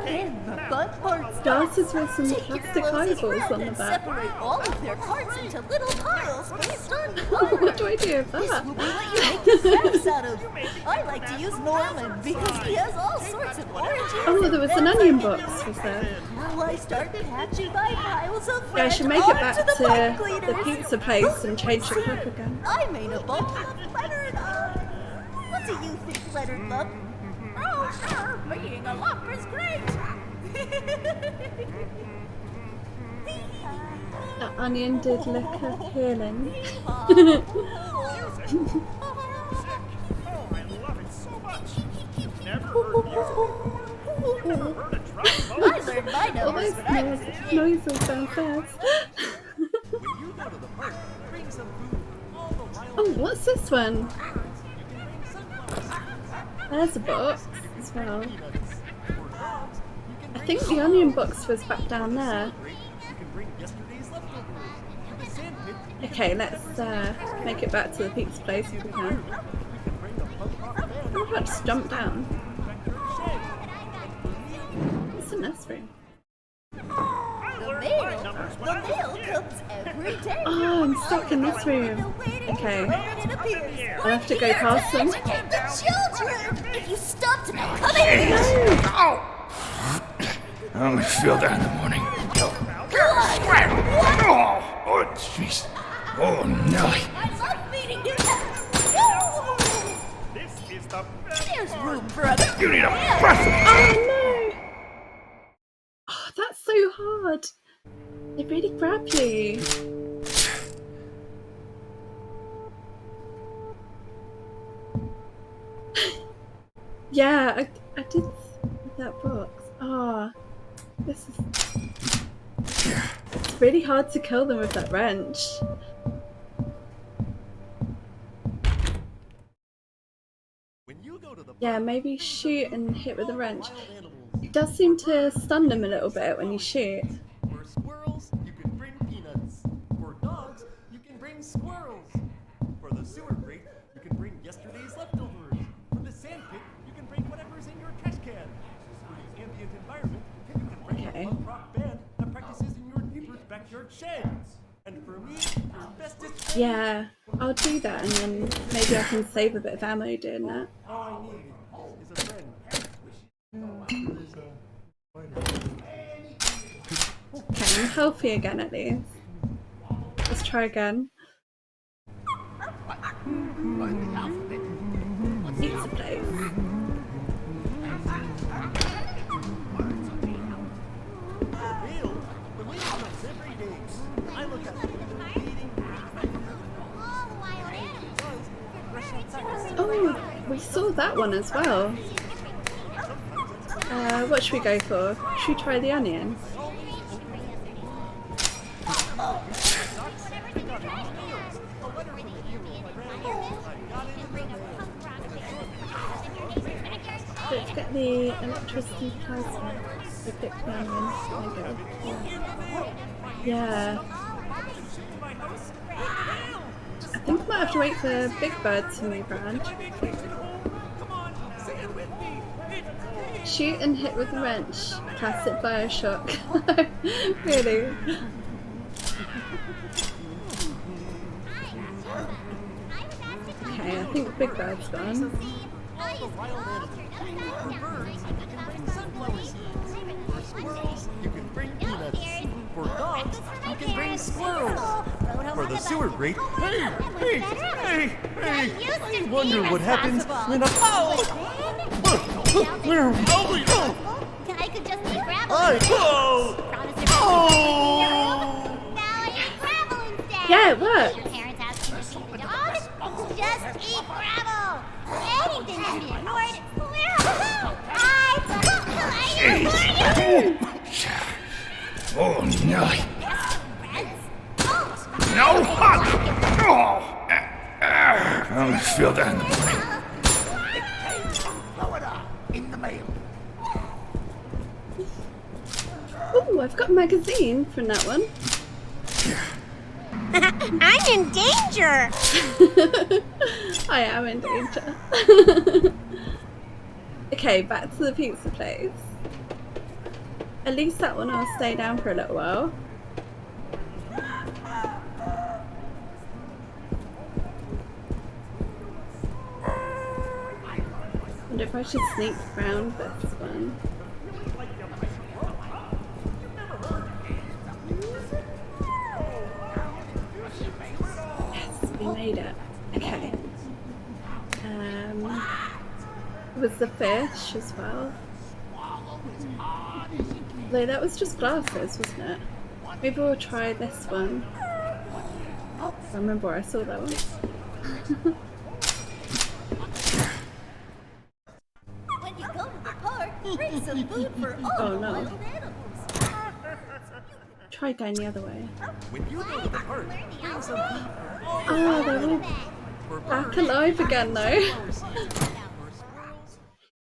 Speaker 10: Then the fun part's done.
Speaker 1: Glasses with some
Speaker 10: Take your
Speaker 1: plastic
Speaker 10: closest
Speaker 1: eyeballs
Speaker 10: friend
Speaker 1: on the
Speaker 10: and
Speaker 1: back.
Speaker 10: separate all of their parts into little piles based on color.
Speaker 1: What do I do with
Speaker 10: This
Speaker 1: that?
Speaker 10: will be what you make the crafts out of. I like to use Norman because he has all sorts of origins.
Speaker 1: Oh, there was an
Speaker 10: and
Speaker 1: onion
Speaker 10: veggies.
Speaker 1: box, was there?
Speaker 10: Now I start patching my piles of
Speaker 1: Yeah, I should
Speaker 10: Fend
Speaker 1: make it back
Speaker 10: onto the
Speaker 1: to
Speaker 10: pipe
Speaker 1: the
Speaker 10: cleaners.
Speaker 1: pizza place and change the clock again.
Speaker 10: I made a bowl of Leonard. What do you think, Leonard Luck? Oh, sure, being a luck is great.
Speaker 1: That onion did look appealing.
Speaker 11: Oh, I love it so much. Never heard music. Never heard a drum.
Speaker 10: I learned my
Speaker 1: All
Speaker 10: numbers
Speaker 1: those
Speaker 10: when I was a kid.
Speaker 1: noises downstairs. Oh, what's this one? There's a box as well. I think the onion box was back down there. Okay, let's make it back to the pizza place if we can. Oh, I just jump down. What's in this room?
Speaker 10: The mail comes every every day.
Speaker 1: Oh, I'm stuck in this room. Okay. I'll have to go past them.
Speaker 10: Protect the children! If you stop tonight, come in!
Speaker 6: I'm gonna feel that in the morning. Oh, jeez. Oh, no.
Speaker 10: I love meeting you!
Speaker 11: This is the
Speaker 10: There's room for a...
Speaker 6: You need a breath.
Speaker 1: Oh no! Oh, that's so hard. They really grab you. Yeah, I did that box. Ah, this is... It's really hard to kill them with that wrench. Yeah, maybe shoot and hit with a wrench. It does seem to stun them a little bit when you shoot.
Speaker 8: For squirrels, you can bring peanuts. For dogs, you can bring squirrels. For the sewer grate, you can bring yesterday's leftovers. For the sand pit, you can bring whatever's in your trash can. For the ambient environment, you can bring a punk rock band that practices in your neighbor's backyard sheds. And for me, your bestest friend...
Speaker 1: Yeah, I'll do that and then maybe I can save a bit of ammo doing that.
Speaker 8: All I need is a friend.
Speaker 1: Okay, I'm healthy again at least. Let's try again. Pizza place. Oh, we saw that one as well. What should we go for? Should we try the onion? Let's get the electricity plasma. We pick the onion. There we go. Yeah. I think I might have to wait for Big Bird to move around. Shoot and hit with a wrench. Classic Bioshock. Really? Okay, I think Big Bird's gone.
Speaker 8: You can bring peanuts. For dogs, you can bring squirrels. For the sewer grate, hey! I wonder what happens when a... Where are we going?
Speaker 14: I could just eat gravel. Now I eat gravel instead.
Speaker 1: Yeah, it worked.
Speaker 14: Your parents ask you to feed the dog? Just eat gravel. Anything can be ignored.
Speaker 6: Oh, no. No! Oh! I'm gonna feel that in the morning.
Speaker 15: Florida, in the mail.
Speaker 1: Ooh, I've got a magazine from that one.
Speaker 14: I'm in danger.
Speaker 1: I am in danger. Okay, back to the pizza place. At least that one I'll stay down for a little while. I wonder if I should sneak around this one. Yes, we made it. Okay. Was the fish as well? Though that was just glasses, wasn't it? Maybe we'll try this one. I remember where I saw that one.
Speaker 10: When you go to the park, bring some food for all
Speaker 1: Oh
Speaker 10: the
Speaker 1: no.
Speaker 10: wild animals.
Speaker 1: Try going the other way.
Speaker 8: When you go to the park, bring some food for all
Speaker 1: Oh, they're all back alive again though.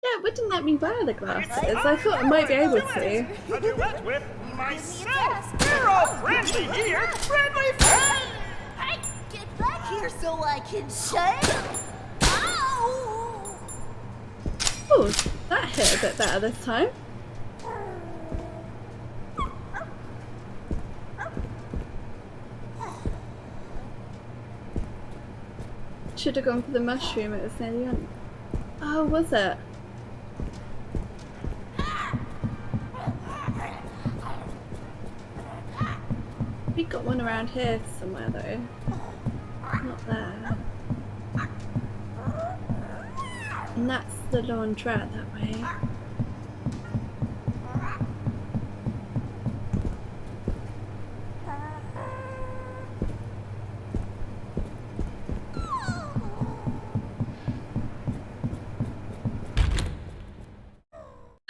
Speaker 1: Yeah, it wouldn't let me wear the glasses. I thought I might be able to.
Speaker 11: a duet with myself. We're all friendly here. Friendly Fend.
Speaker 10: Hey, get back here so I can shave. Ow!
Speaker 1: Oh, that hit a bit better this time. Should have gone for the mushroom, it was near the end. Oh, was it? We got one around here somewhere though. Not there. And that's the laundrette that way.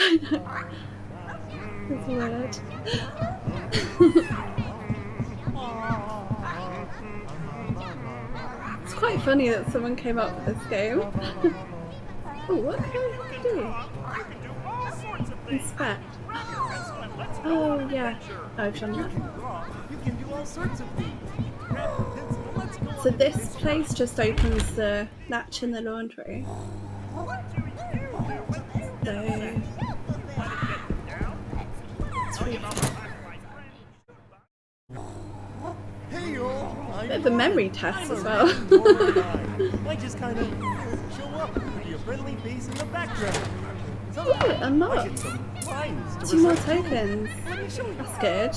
Speaker 1: I know. It's weird. It's quite funny that someone came up with this game. Oh, what can I do? Inspect. Oh, yeah. I've done that.
Speaker 8: You can do all sorts of things. Grab the pencil and let's go.
Speaker 1: So this place just opens the latch in the laundry. So...
Speaker 8: Hey, y'all.
Speaker 1: Bit of a memory test as well.
Speaker 8: I just kind of show up with your friendly face in the background.
Speaker 1: Ooh, unlocked. 2 more tokens. That's good.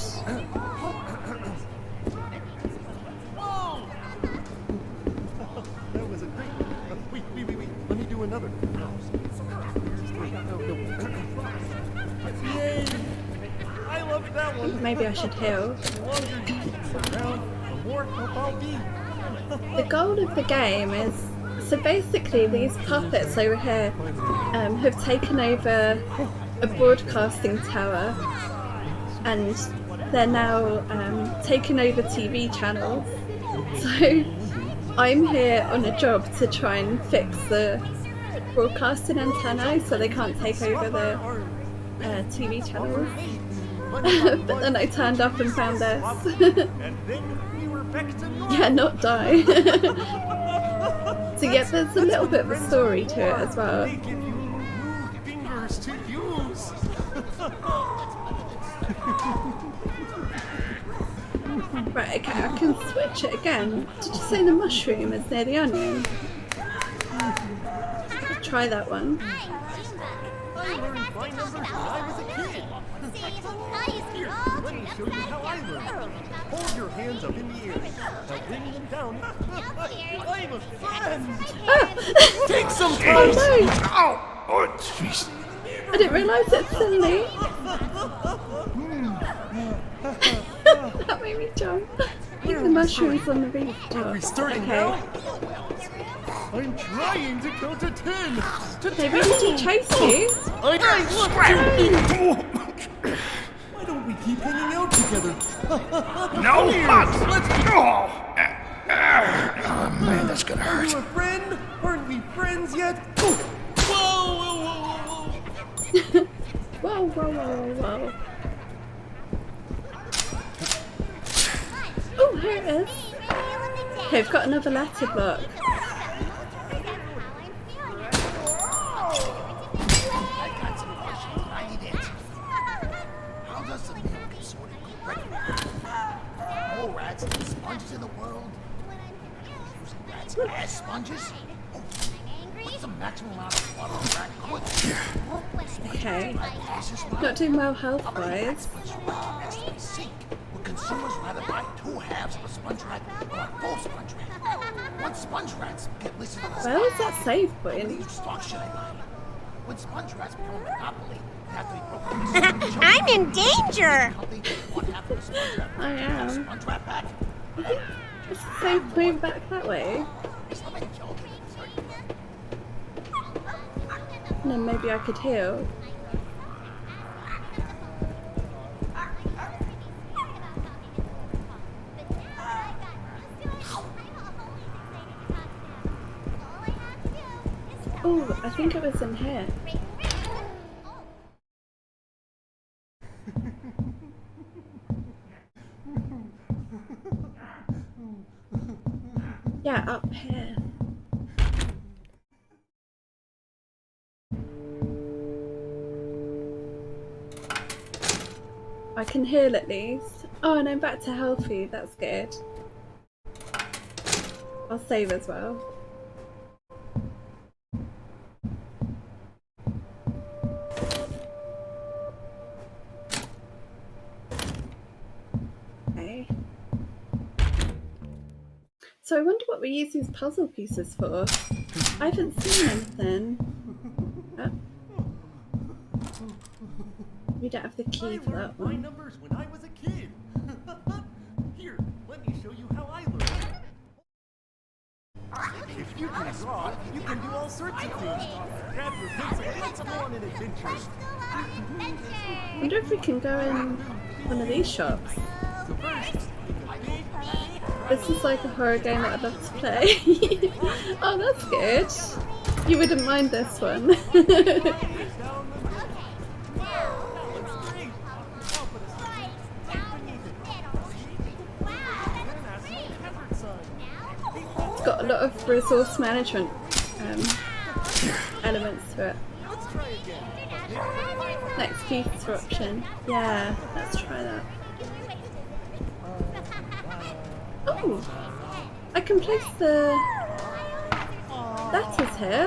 Speaker 8: That was a great one. Wait. Let me do another. Yay! I love that one.
Speaker 1: Maybe I should heal.
Speaker 8: The longer you keep me around, the more help I'll be.
Speaker 1: The goal of the game is, so basically these puppets over here have taken over a broadcasting tower and they're now taking over TV channels. So I'm here on a job to try and fix the broadcasting antennae so they can't take over the TV channels. But then I turned up and found this. Yeah, not die. So yeah, there's a little bit of a story to it as well.
Speaker 8: Fingers to use.
Speaker 1: Right, okay, I can switch it again. Did you say the mushroom is near the onion? Try that one.
Speaker 8: I learned my numbers when I was a kid. Here, let me show you how I learned. Hold your hands up in the air. Now bring them down. I'm a friend.
Speaker 15: Take some
Speaker 1: Oh no!
Speaker 15: Ow! Oh, jeez.
Speaker 1: I didn't realise it's silly. That made me jump. Keep the mushrooms on the rooftop.
Speaker 8: Are we starting
Speaker 1: okay.
Speaker 8: now? I'm trying to count to 10. To
Speaker 1: They
Speaker 8: 10.
Speaker 1: really do chase you.
Speaker 8: Why don't we keep hanging out together?
Speaker 15: No,
Speaker 8: Here, let's go.
Speaker 15: Oh, man, that's gonna
Speaker 8: Are
Speaker 15: hurt.
Speaker 8: you a friend? Aren't we friends yet? Whoa!
Speaker 1: Whoa. Oh, here it is. Okay, I've got another letter block.
Speaker 15: I got some questions. I need answers. How does the milk get sorted correctly? More rats than sponges in the world? Using rats as sponges? What's the maximum amount of water a rat could?
Speaker 1: Okay. Not doing well health-wise.
Speaker 15: Would consumers rather buy 2 halves of a sponge rat or a full sponge rat? Once sponge rats get listed on the
Speaker 1: Where was that save
Speaker 15: How
Speaker 1: point?
Speaker 15: many stock should I buy? When sponge rats become a monopoly, they have to be broken.
Speaker 14: I'm in danger!
Speaker 1: I am.
Speaker 15: Sponge rat back.
Speaker 1: I think it's the save point back that way. And then maybe I could heal. Oh, I think it was in here. Yeah, up here. I can heal at least. Oh, and I'm back to healthy, that's good. I'll save as well. So I wonder what we use these puzzle pieces for. I haven't seen anything. Oh. We don't have the key for that
Speaker 8: My
Speaker 1: one.
Speaker 8: numbers when I was a kid. Here, let me show you how I learned. If you can draw, you can do all sorts of things. Grab your pencil and let's go on an adventure.
Speaker 1: I wonder if we can go in one of these shops.
Speaker 8: So first,
Speaker 1: This is like a horror game that I'd love to play. Oh, that's good. You wouldn't mind this one. It's got a lot of resource management elements to it. Next piece option. Yeah, let's try that. Oh, I can place the letters here.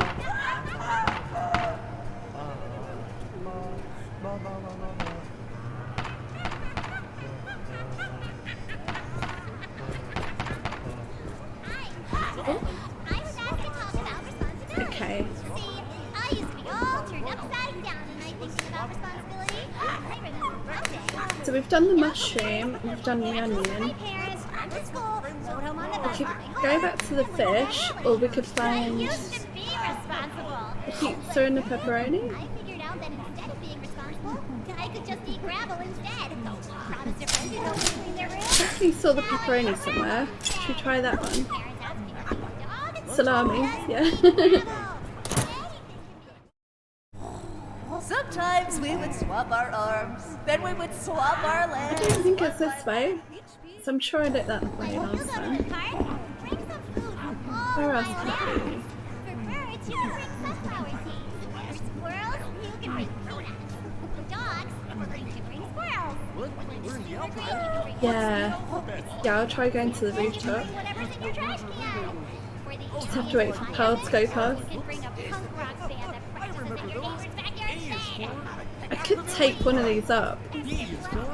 Speaker 1: Okay.
Speaker 14: I used to be all turned upside down and I think about responsibility. I remember one day.
Speaker 1: So we've done the mushroom, we've done the onion.
Speaker 14: Parents, I'm to school, rode home on the
Speaker 1: We
Speaker 14: bus.
Speaker 1: could go back to the fish, or we could find
Speaker 14: Be responsible.
Speaker 1: the pizza and the pepperoni.
Speaker 14: I figured out that instead of being responsible, I could just eat gravel instead. Promise your friends to help me clean their room.
Speaker 1: I definitely saw the pepperoni somewhere. Should we try that one? Salami, yeah.
Speaker 10: Sometimes we would swap our arms, then we would swap our
Speaker 1: I
Speaker 10: legs.
Speaker 1: don't think it's this way. So I'm sure I did that way last time. Where else could it be?
Speaker 14: For birds, you can bring sunflower seeds. For squirrels, you can bring peanuts. For dogs, you can bring squirrels. For the alphabet,
Speaker 1: Yeah. Yeah, I'll try going to the rooftop.
Speaker 14: whatever's in your trash can. For the
Speaker 1: Just have to wait for Carl to go past.
Speaker 14: you can bring a punk rock band that practices in your neighbor's backyard shed.
Speaker 1: I could take one of these up.
Speaker 8: B is for
Speaker 1: I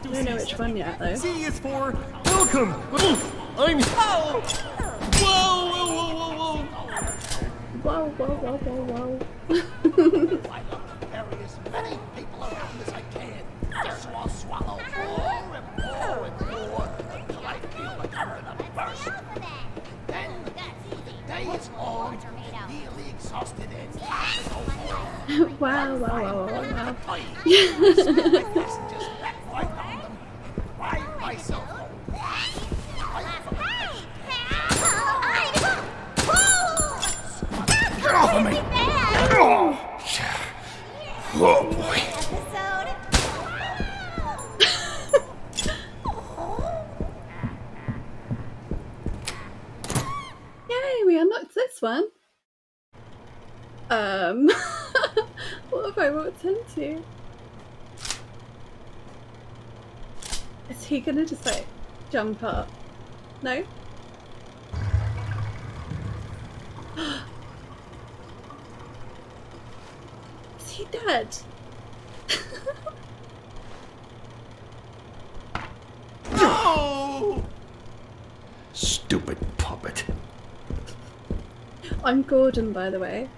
Speaker 1: don't know which one yet though.
Speaker 8: C is for welcome. I'm. Whoa! Whoa! Whoa! Whoa!
Speaker 1: Whoa, whoa, whoa, whoa, whoa.
Speaker 15: Bury as many people around as I can. So I'll swallow more and more and more until I feel like I'm gonna burst. Then the day is long, nearly exhausted and
Speaker 1: Wow, wow, wow, wow, wow.
Speaker 15: passengers back right on them. By myself home.
Speaker 6: Get off of me! Oh boy.
Speaker 1: Yay, we unlocked this one. What have I walked into? Is he gonna just like jump up? No? Is he dead?
Speaker 6: No! Stupid puppet.
Speaker 1: I'm Gordon, by the way.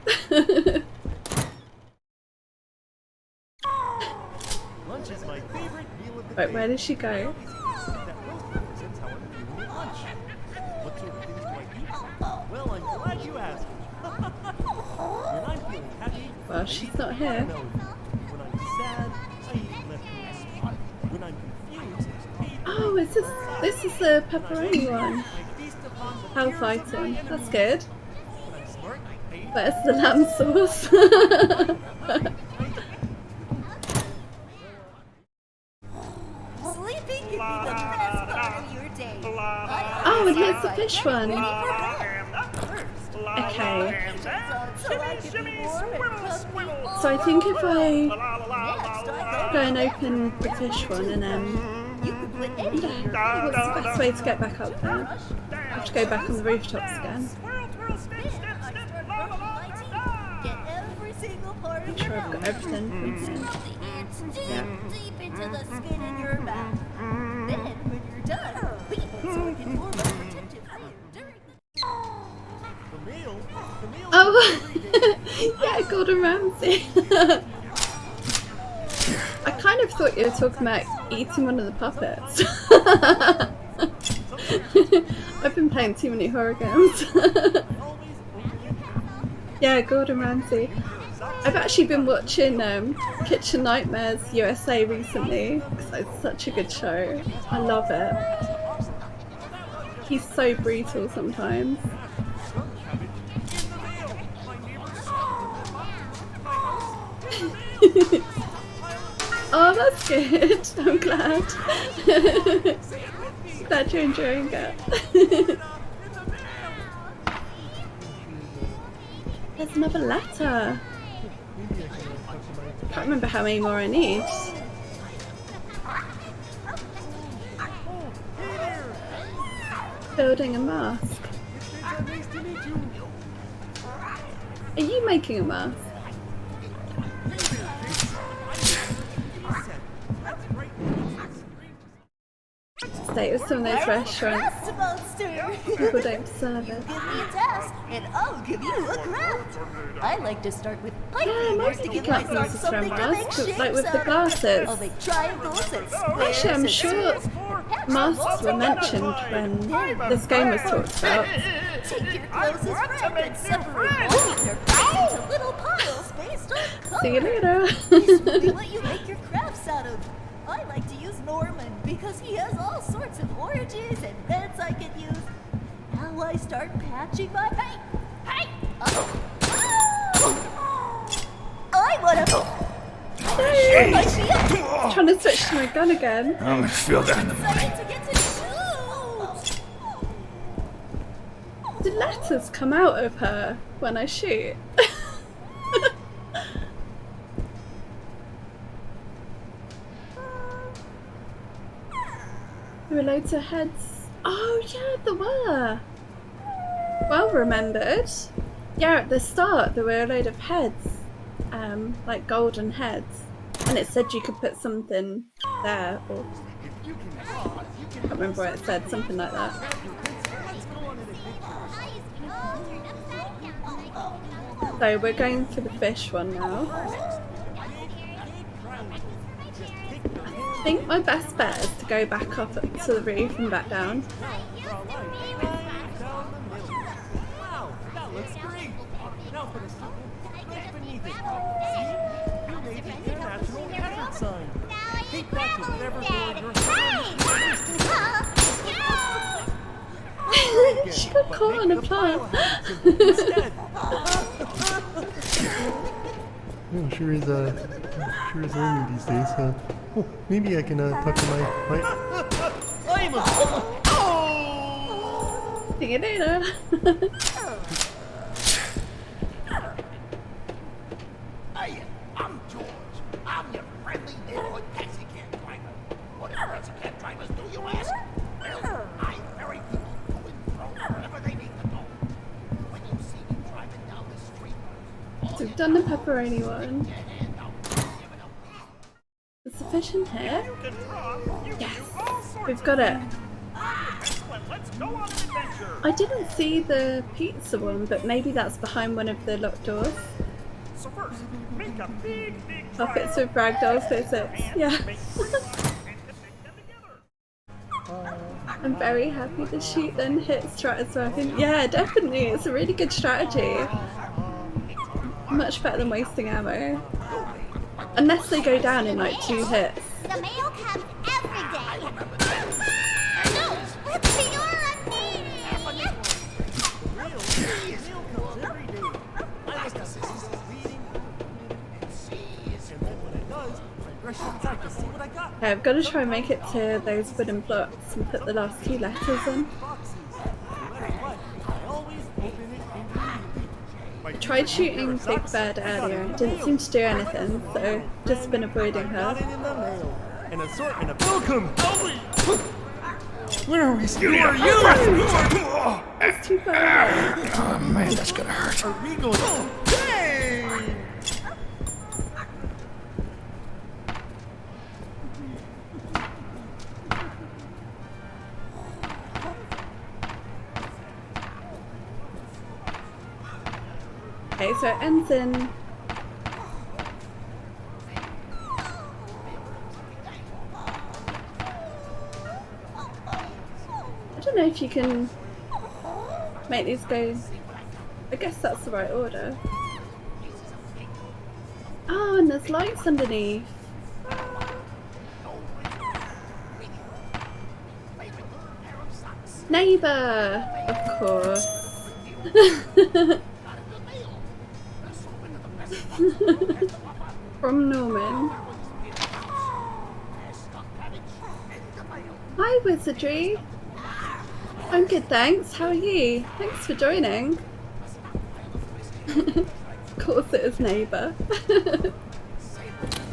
Speaker 8: Lunch is my favorite meal of the
Speaker 1: Right,
Speaker 8: day.
Speaker 1: where did she go?
Speaker 8: That most represents how I'm feeling at lunch. What sort of things do I eat? Well, I'm glad you asked. When I'm feeling happy,
Speaker 1: Well,
Speaker 8: I
Speaker 1: she's
Speaker 8: eat
Speaker 1: not here.
Speaker 8: watermelon. When I'm sad, I eat leftovers. When I'm confused, I eat
Speaker 1: Oh, is this is the pepperoni one. Health item. That's good.
Speaker 8: when I'm smart, I eat
Speaker 1: Where's the lamb sauce?
Speaker 10: Sleeping can be the best part of your day.
Speaker 1: Oh, and here's the fish one. Okay. So I think if I go and open the fish one and what's the best way to get back up there? I have to go back on the rooftops again.
Speaker 10: Get every single part of
Speaker 1: Make sure I've got everything.
Speaker 10: deep into the skin in your mouth. Then, when you're done, we can sort it for a protective layer.
Speaker 1: Gordon Ramsay. I kind of thought you were talking about eating one of the puppets. I've been playing too many horror games. Yeah, Gordon Ramsay. I've actually been watching Kitchen Nightmares USA recently because it's such a good show. I love it. He's so brutal sometimes. Oh, that's good. I'm glad. Glad you're enjoying it. There's another letter. Can't remember how many more I need. Building a mask. Are you making a mask? Stay with some of those restaurants. People don't serve it.
Speaker 10: Give me a task, and I'll give you a craft. I like to start with pipe
Speaker 1: Yeah,
Speaker 10: fingers to
Speaker 1: maybe
Speaker 10: give
Speaker 1: you can't
Speaker 10: myself
Speaker 1: use this
Speaker 10: something to make
Speaker 1: masks,
Speaker 10: shapes
Speaker 1: like with the
Speaker 10: out of.
Speaker 1: glasses.
Speaker 10: I'll make triangles and squares
Speaker 1: Actually, I'm
Speaker 10: and
Speaker 1: sure
Speaker 10: circles.
Speaker 1: masks were mentioned when this game was talked about.
Speaker 10: Take your closest friend and separate all of their parts into little piles based on color.
Speaker 1: See you later.
Speaker 10: This will be what you make your crafts out of. I like to use Norman because he has all sorts of oranges and reds I can use. Now I start patching my paint. Hey! I wanna.
Speaker 1: I'm trying to switch to my gun again.
Speaker 6: I'm gonna feel that in the morning.
Speaker 1: Do letters come out of her when I shoot? There were loads of heads. Oh yeah, there were. Well remembered. Yeah, at the start there were a load of heads. Like golden heads. And it said you could put something there, or I can't remember what it said, something like that. So we're going for the fish one now. I think my best bet is to go back up to the roof and back down.
Speaker 8: Wow, that looks great. Now put a right beneath it. See? You made it your natural hazard sign. Take that to whatever door you're
Speaker 1: She got caught on a plant.
Speaker 16: Oh, sure is lonely these days. Oh, maybe I can talk to my.
Speaker 8: I'm a.
Speaker 1: See you later.
Speaker 15: Hey, I'm George. I'm your friendly neighborhood taxi cab driver. What do taxi cab drivers do, you ask? Well, I ferry people to and fro wherever they need to go. When you see me driving down the street,
Speaker 1: So we've done the pepperoni one. Is the fish in here? Yes, we've got it. I didn't see the pizza one, but maybe that's behind one of the locked doors.
Speaker 11: So first, make a big
Speaker 1: Puppets with ragdoll physics. Yeah. I'm very happy the sheet then hit strat working. Yeah, definitely. It's a really good strategy. Much better than wasting ammo. Unless they go down in like 2 hits.
Speaker 14: The mail comes every day. No, it's Fiora
Speaker 1: Okay, I've got to try and make it to those wooden blocks and put the last 2 letters in. I tried shooting Big Bird earlier, it didn't seem to do anything, so just been avoiding her.
Speaker 8: An assortment of welcome.
Speaker 16: Where are we?
Speaker 8: Who are you?
Speaker 1: It's too far away.
Speaker 6: Oh man, that's gonna hurt.
Speaker 8: Are we going? Hey!
Speaker 1: Okay, so it ends in don't know if you can make these go. I guess that's the right order. Oh, and there's lights underneath. Neighbour, of course. From Norman. Hi, Wizardry. I'm good, thanks. How are you? Thanks for joining. Of course it is neighbour.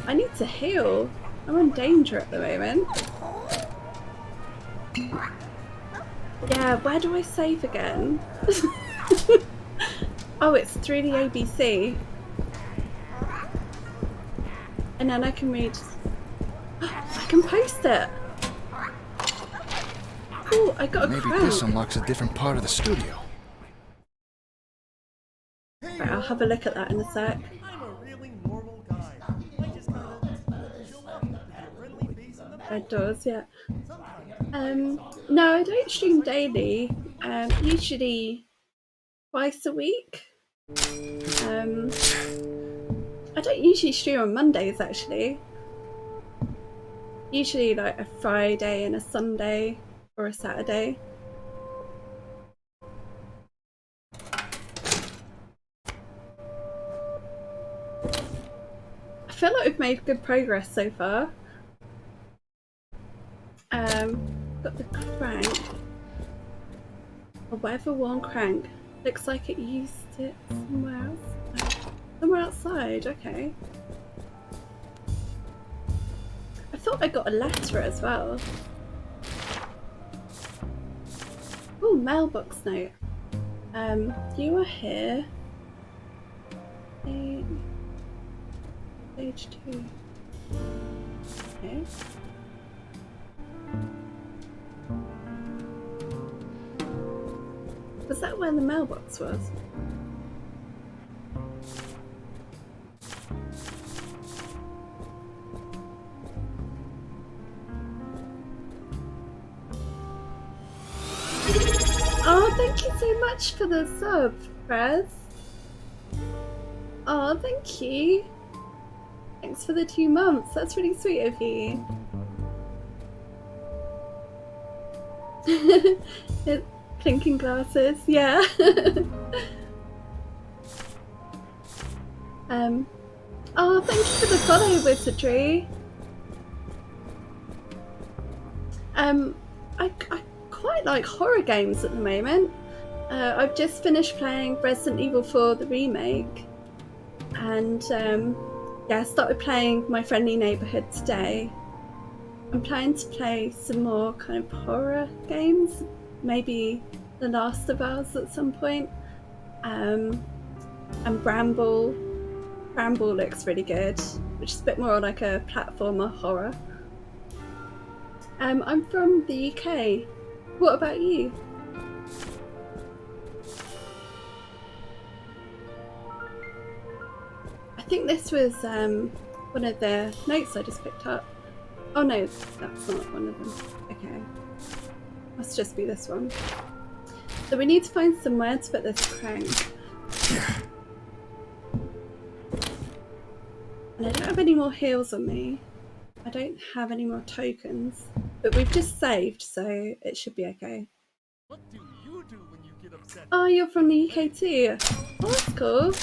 Speaker 1: I need to heal. I'm in danger at the moment. Yeah, where do I save again? Oh, it's through the ABC. And then I can read. I can post it. Oh, I got a
Speaker 6: Maybe
Speaker 1: crank.
Speaker 6: this unlocks a different part of the studio.
Speaker 1: Right, I'll have a look at that in a sec.
Speaker 8: I'm a really normal guy. I just kind of show up with a friendly face in the
Speaker 1: Red doors, yeah. No, I don't stream daily. Usually twice a week. I don't usually stream on Mondays actually. Usually like a Friday and a Sunday or a Saturday. I feel like we've made good progress so far. Got the crank. A weather-worn crank. Looks like it used it somewhere else. Somewhere outside, okay. I thought I got a letter as well. Oh, mailbox note. You are here. Page 2. Okay. Was that where the mailbox was? Oh, thank you so much for the sub, Prez. Oh, thank you. Thanks for the 2 months. That's really sweet of you. Clinking glasses, yeah. Oh, thank you for the follow, Wizardry. I quite like horror games at the moment. I've just finished playing Resident Evil 4 the remake, and yeah, I started playing my Friendly Neighbourhood today. I'm planning to play some more kind of horror games, maybe The Last of Us at some point, and Bramble. Bramble looks really good, which is a bit more like a platformer horror. I'm from the UK. What about you? I think this was one of the notes I just picked up. Oh no, that's not one of them. Okay. Must just be this one. So we need to find somewhere to put this crank. And I don't have any more heals on me. I don't have any more tokens. But we've just saved, so it should be okay.
Speaker 8: What do you do when you get upset?
Speaker 1: Oh, you're from the UK too? Oh, that's cool.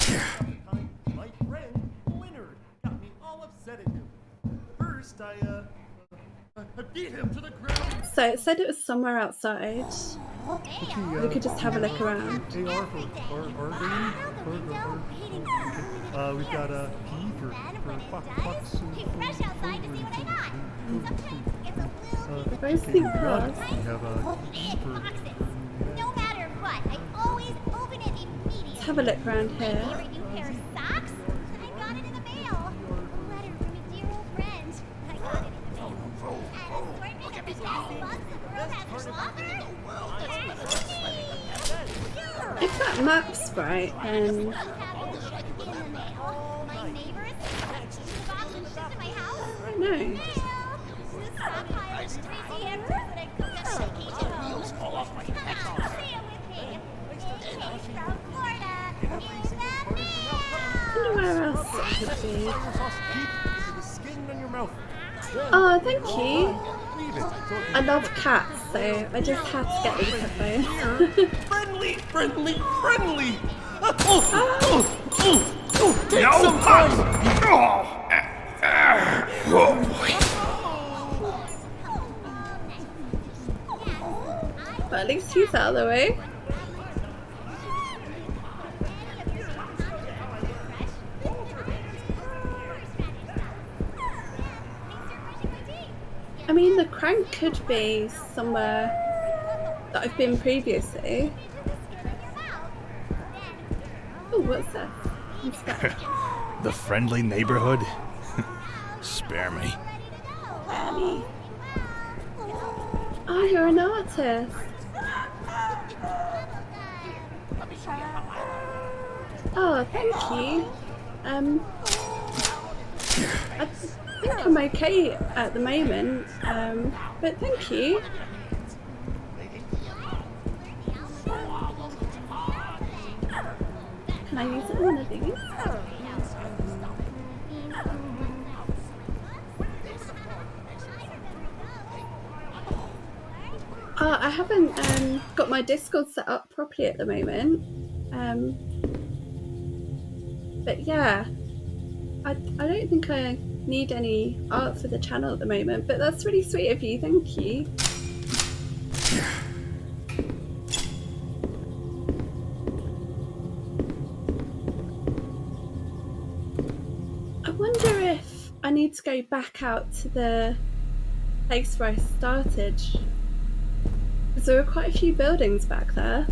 Speaker 8: My friend, Leonard, got me all upset at him. First, I beat him to the ground.
Speaker 1: So it said it was somewhere outside. We could just have a look around.
Speaker 16: AR for our we've got a P for fox.
Speaker 14: Fresh outside to see what I got. Sometimes it's a little
Speaker 1: Both think cars.
Speaker 16: We have a E for
Speaker 14: no matter what, I always open it immediately.
Speaker 1: Let's have a look around here.
Speaker 14: Favorite new pair of socks? I got it in the mail. A letter from a dear old friend. I got it in the mail. An assortment of the best bugs the world has to offer.
Speaker 1: If that map's right, then
Speaker 14: My neighbors, the box was shipped to my house.
Speaker 1: I don't know.
Speaker 14: This stockpile of greasy hamburgers that I cooked up in my cage at home.
Speaker 1: you.
Speaker 8: Sauce deep into the skin on your mouth.
Speaker 1: Oh, thank you. I love cats, so I just had to get these headphones.
Speaker 8: Friendly, friendly, friendly.
Speaker 6: Take
Speaker 8: No,
Speaker 6: some time!
Speaker 8: Oh boy.
Speaker 1: But at least he's out of the way. I mean, the crank could be somewhere that I've been previously. Oh, what's that? What's that?
Speaker 6: The Friendly Neighborhood? Spare me.
Speaker 1: Annie. Oh, you're an artist. Oh, thank you. I think I'm okay at the moment, but thank you. Can I use it on one of these? I haven't got my Discord set up properly at the moment. But yeah, I don't think I need any art for the channel at the moment, but that's really sweet of you, thank you. I wonder if I need to go back out to the place where I started, because there were quite a few buildings back there.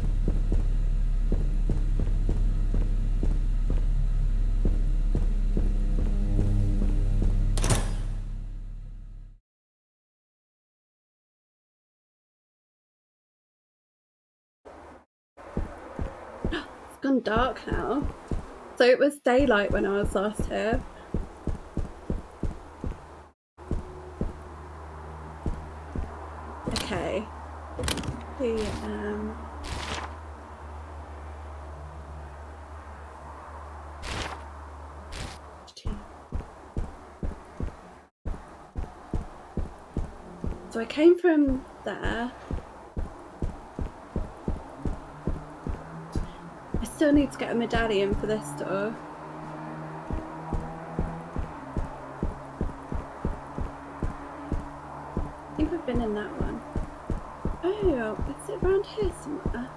Speaker 1: It's gone dark now. So it was daylight when I was last here. Okay. So I came from there. I still need to get a medallion for this door. I think I've been in that one. Oh, is it around here somewhere?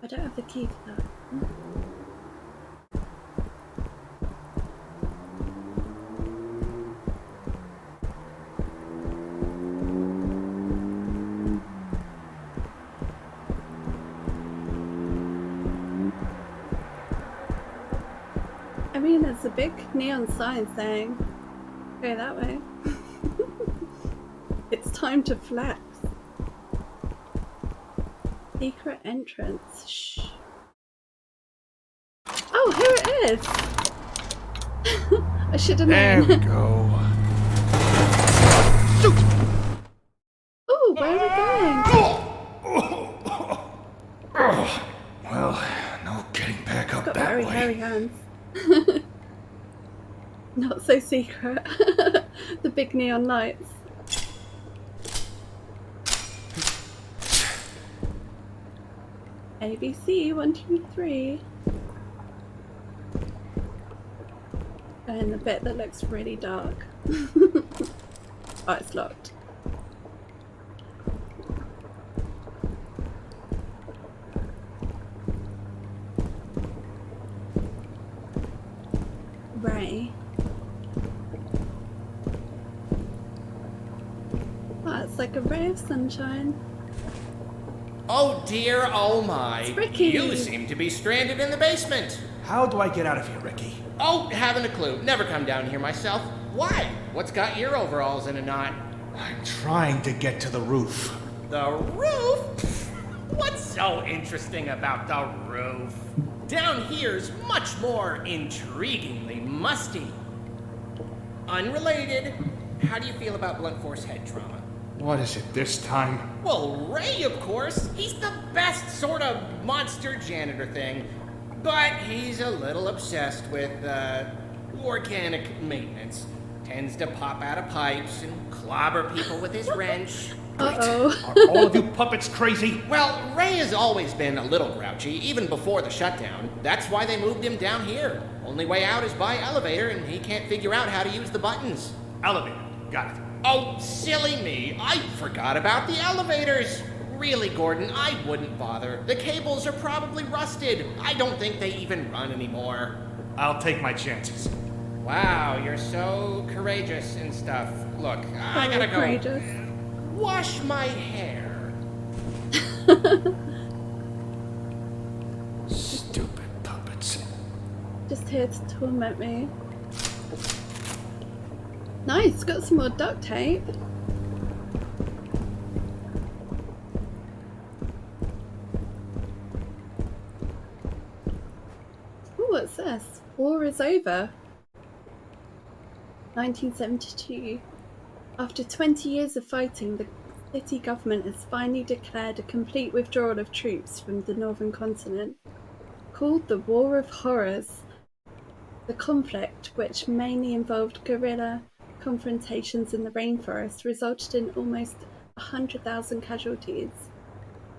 Speaker 1: I don't have the key for that. I mean, there's a big neon sign saying, go that way. It's time to flex. Secret entrance. Shh. Oh, here it is! I should have known.
Speaker 6: There we go.
Speaker 1: Ooh, where are we going?
Speaker 6: Well, no getting back up
Speaker 1: Got
Speaker 6: that
Speaker 1: very
Speaker 6: way.
Speaker 1: hairy hands. Not so secret. The big neon lights. ABC 1, 2, 3. And the bit that looks really dark. Oh, it's locked. Ray. Oh, it's like a ray of sunshine.
Speaker 7: Oh dear, oh my.
Speaker 1: It's Ricky.
Speaker 7: You seem to be stranded in the basement.
Speaker 13: How do I get out of here, Ricky?
Speaker 7: Oh, haven't a clue. Never come down here myself. Why? What's got your overalls in a knot?
Speaker 13: I'm trying to get to the roof.
Speaker 7: The roof? What's so interesting about the roof? Down here's much more intriguingly musty. Unrelated, how do you feel about blunt force head trauma?
Speaker 13: What is it this time?
Speaker 7: Well, Ray, of course. He's the best sort of monster janitor thing. But he's a little obsessed with, organic maintenance. Tends to pop out of pipes and clobber people with his wrench.
Speaker 1: Uh-oh.
Speaker 13: Are all of you puppets crazy?
Speaker 7: Well, Ray has always been a little grouchy, even before the shutdown. That's why they moved him down here. Only way out is by elevator, and he can't figure out how to use the buttons.
Speaker 13: Elevator. Got it.
Speaker 7: Oh, silly me. I forgot about the elevators. Really, Gordon, I wouldn't bother. The cables are probably rusted. I don't think they even run anymore.
Speaker 13: I'll take my chances.
Speaker 7: Wow, you're so courageous and stuff. Look, I gotta go
Speaker 1: Courageous.
Speaker 7: wash my hair.
Speaker 13: Stupid puppets.
Speaker 1: Just here to torment me. Nice, got some more duct tape. Ooh, what's this? War is over. 1972. After 20 years of fighting, the city government has finally declared a complete withdrawal of troops from the northern continent. Called the War of Horrors, the conflict, which mainly involved guerrilla confrontations in the rainforest, resulted in almost 100,000 casualties.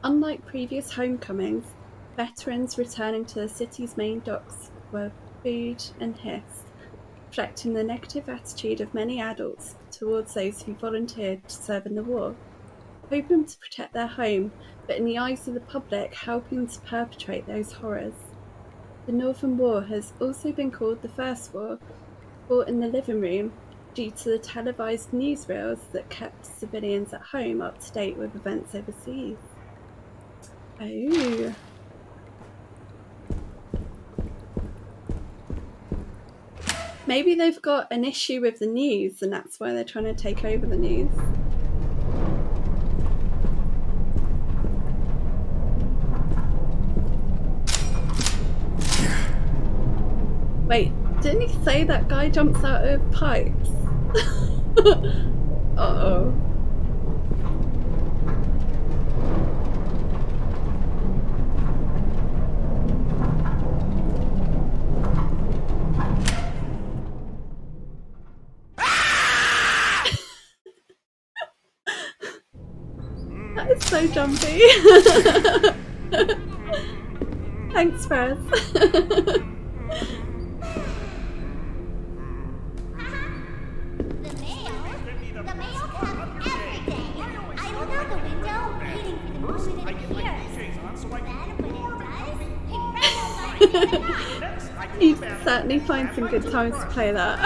Speaker 1: Unlike previous homecomings, veterans returning to the city's main docks were booed and hissed, reflecting the negative attitude of many adults towards those who volunteered to serve in the war, hoping to protect their home, but in the eyes of the public, helping to perpetrate those horrors. The Northern War has also been called the First War, fought in the living room, due to the televised newsreels that kept civilians at home up to date with events overseas. Oh. Maybe they've got an issue with the news and that's why they're trying to take over the news. Wait, didn't he say that guy jumps out of pipes? Uh-oh. That is so jumpy. Thanks, Fred.
Speaker 14: The mail comes every day. I look out the window, waiting for the moment it appears. Then when it does,
Speaker 1: You'd certainly find some good times to play that.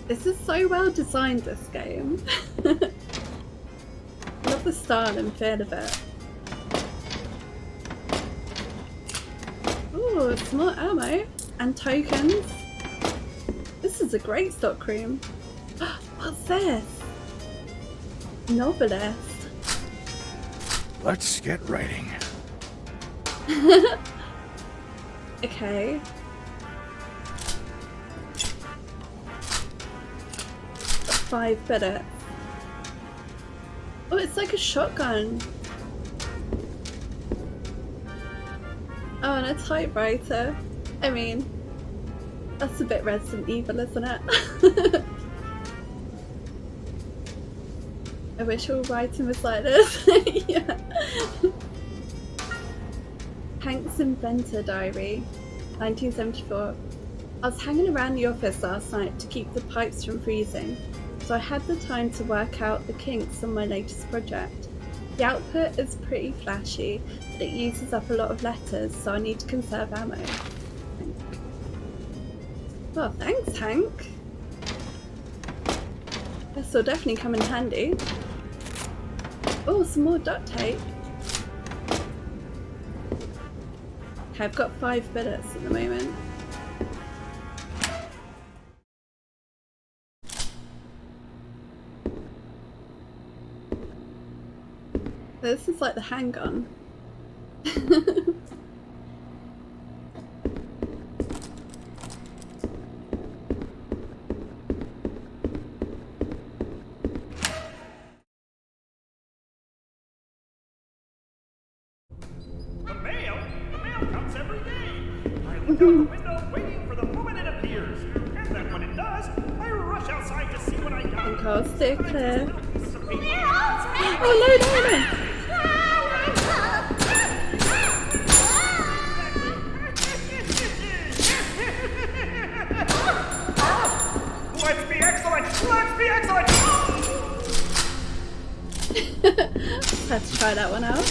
Speaker 1: This is so well designed, this game. Love the style and feel of it. Ooh, some more ammo and tokens. This is a great stock room. What's this? Novelist.
Speaker 6: Let's get writing.
Speaker 1: Okay. Got 5 bullets. Oh, it's like a shotgun. Oh, and a typewriter. I mean, that's a bit Resident Evil, isn't it? I wish all writing was like this. Yeah. Hank's Inventor Diary, 1974. I was hanging around the office last night to keep the pipes from freezing, so I had the time to work out the kinks on my latest project. The output is pretty flashy, but it uses up a lot of letters, so I need to conserve ammo. Well, thanks, Hank. This will definitely come in handy. Oh, some more duct tape. Okay, I've got 5 bullets at the moment. This is like the handgun.
Speaker 11: The mail comes every day. I look out the window waiting for the moment it appears. And then when it does, I rush outside to see what I got.
Speaker 1: And I'll stay clear.
Speaker 10: We're all trapped.
Speaker 1: Oh no, no, no!
Speaker 11: Let's be excellent! Let's be excellent!
Speaker 1: Had to try that one out.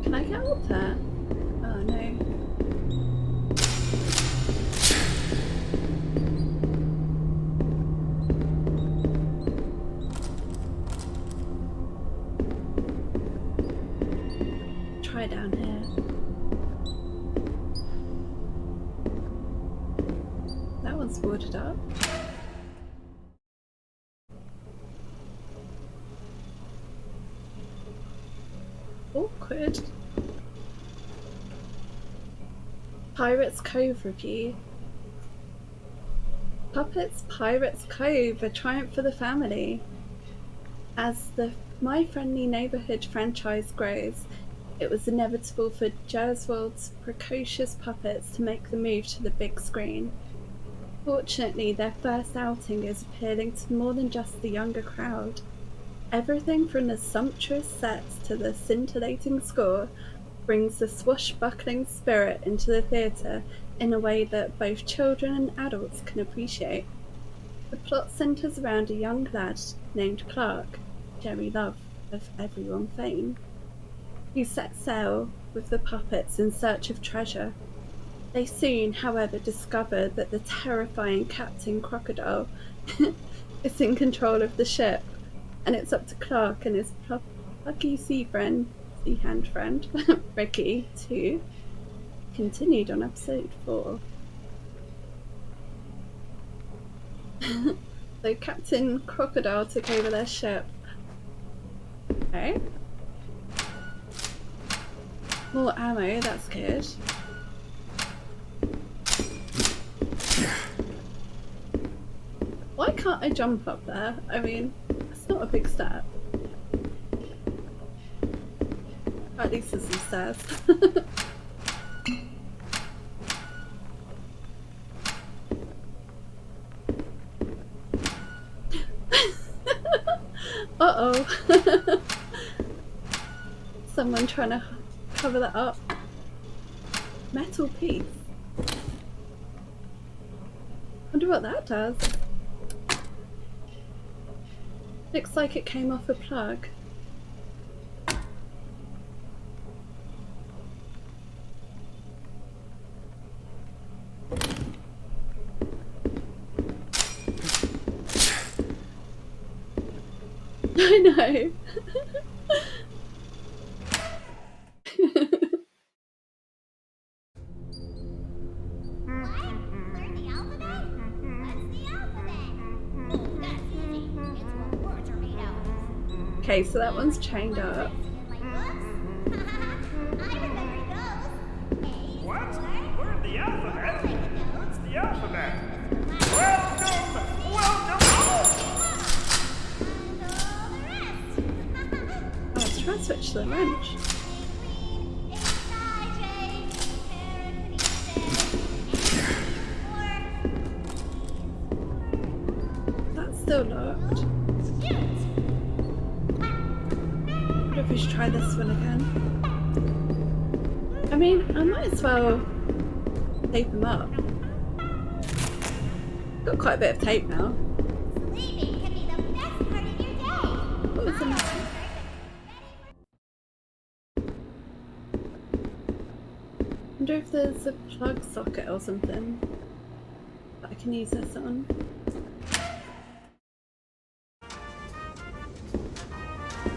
Speaker 1: Can I get up there? Oh no. Try down here. That one's boarded up. Awkward. Pirates Cove review. Puppets Pirates Cove, a triumph for the family. As the My Friendly Neighbourhood franchise grows, it was inevitable for Jerswold's precocious puppets to make the move to the big screen. Fortunately, their first outing is appealing to more than just the younger crowd. Everything from the sumptuous sets to the scintillating score brings the swashbuckling spirit into the theatre in a way that both children and adults can appreciate. The plot centres around a young lad named Clark, Jerry Love of everyone fame, who set sail with the puppets in search of treasure. They soon, however, discover that the terrifying Captain Crocodile is in control of the ship, and it's up to Clark and his plucky sea hand friend, Ricky, to continued on episode 4. So Captain Crocodile took over their ship. Okay. More ammo, that's good. Why can't I jump up there? I mean, it's not a big step. At least there's some stairs. Uh-oh. Someone trying to cover that up. Metal piece. Wonder what that does. Looks like it came off a plug. I know. Okay, so that one's chained up.
Speaker 11: What? Learn the alphabet? What's the alphabet? Welcome! Welcome!
Speaker 1: Oh, let's try and switch to the wrench. That's still locked. What if we should try this one again? I mean, I might as well tape them up. Got quite a bit of tape now. What was the next one? Wonder if there's a plug socket or something that I can use this on.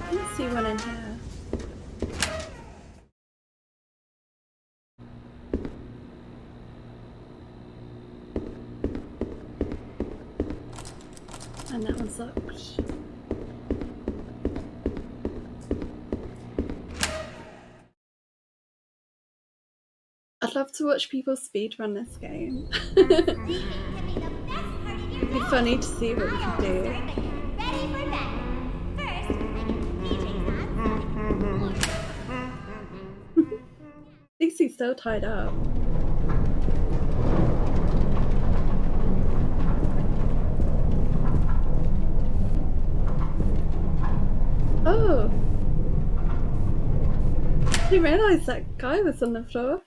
Speaker 1: I didn't see one in here. And that one's locked. I'd love to watch people speedrun this game. It'd be funny to see what we can do. At least he's still tied up. Oh! I didn't realise that guy was on the floor.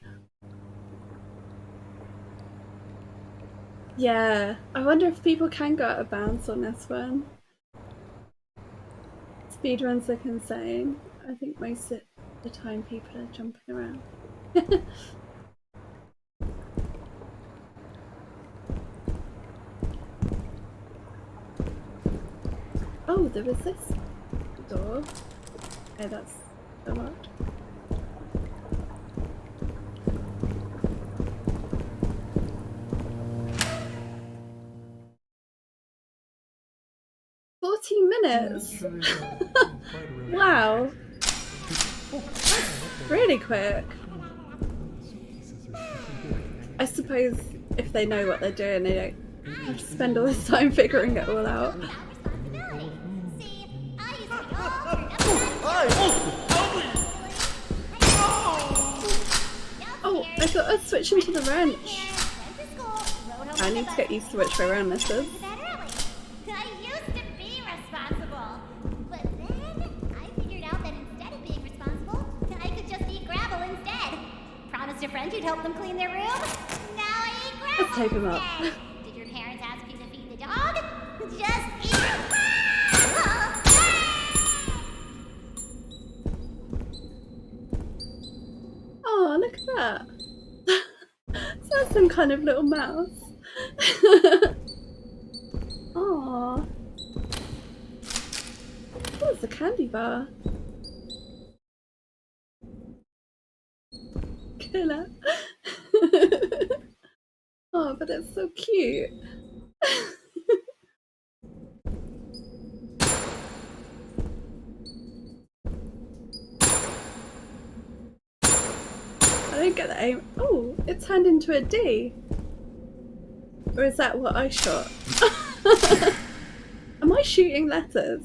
Speaker 1: Yeah, I wonder if people can go out of bounds on this one. Speedruns look insane. I think most of the time people are jumping around. Oh, there was this door. Okay, that's unlocked. Minutes. Wow. That's really quick. I suppose if they know what they're doing, they don't have to spend all this time figuring it all out. Oh, I thought I was switching to the wrench. I need to get used to which way around this is.
Speaker 14: Your friend you'd help them clean their room? Now I eat gravel.
Speaker 1: Let's tape him up.
Speaker 14: Did your parents ask you to feed the dog? Just eat
Speaker 1: Oh, look at that. So that's some kind of little mouse. Aww. Oh, it's a candy bar. Killer. Oh, but it's so cute. I don't get the aim. Oh, it turned into a D. Or is that what I shot? Am I shooting letters?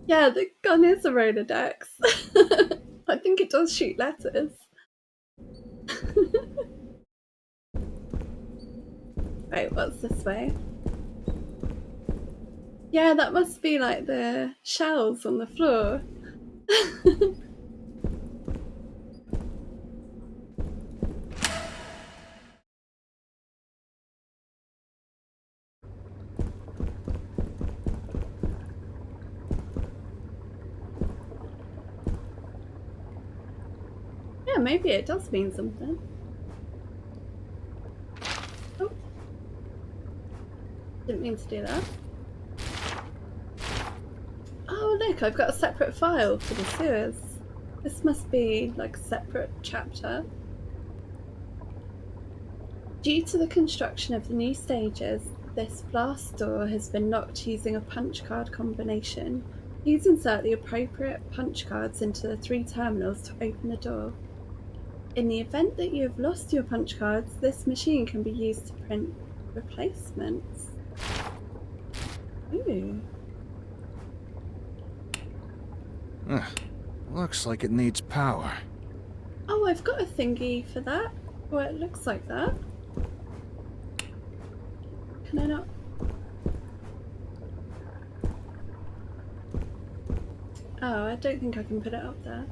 Speaker 1: Yeah, the gun is a Rolodex. I think it does shoot letters. Right, what's this way? Yeah, that must be like the shells on the floor. Yeah, maybe it does mean something. Oh. Didn't mean to do that. Oh look, I've got a separate file for the sewers. This must be like a separate chapter. Due to the construction of the new stages, this blast door has been locked using a punch card combination. Please insert the appropriate punch cards into the 3 terminals to open the door. In the event that you have lost your punch cards, this machine can be used to print replacements. Ooh.
Speaker 6: Looks like it needs power.
Speaker 1: Oh, I've got a thingy for that. Well, it looks like that. Can I not? Oh, I don't think I can put it up there.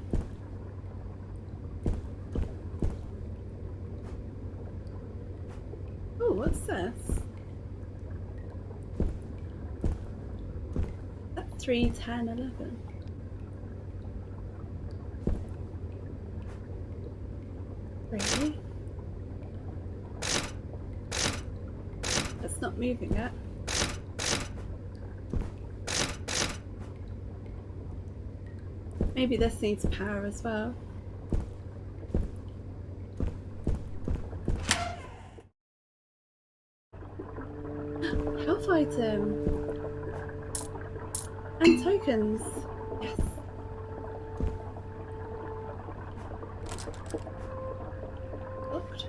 Speaker 1: Oh, what's this? That's 3, 10, 11. Really? That's not moving yet. Maybe this needs power as well. chickens. Yes. Locked.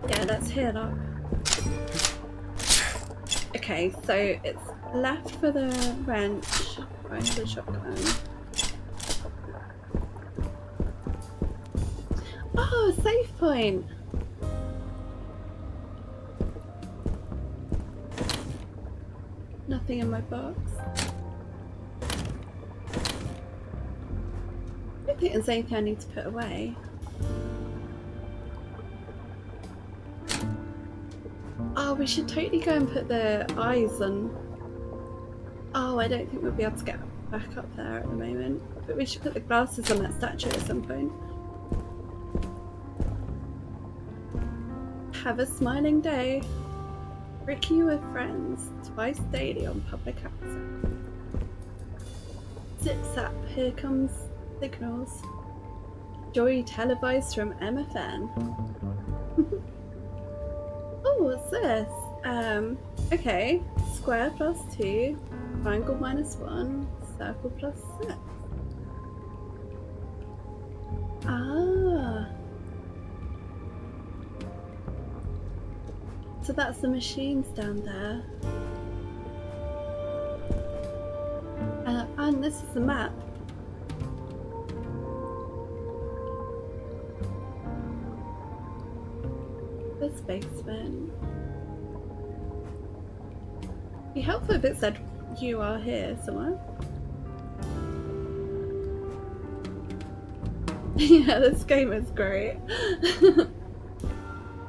Speaker 1: Yeah, let's heal up. Okay, so it's left for the wrench, right for the shotgun. Oh, save point! Nothing in my box. I don't think there's anything I need to put away. Oh, we should totally go and put the eyes on. Oh, I don't think we'll be able to get back up there at the moment. But we should put the glasses on that statue at some point. Have a smiling day. Ricky with friends twice daily on public access. Zip zap, here comes signals. Joy televised from MFN. Oh, what's this? Okay. Square plus 2, triangle minus 1, circle plus 6. Ah. So that's the machines down there. And this is the map. This basement. It'd be helpful if it said you are here somewhere. Yeah, this game is great.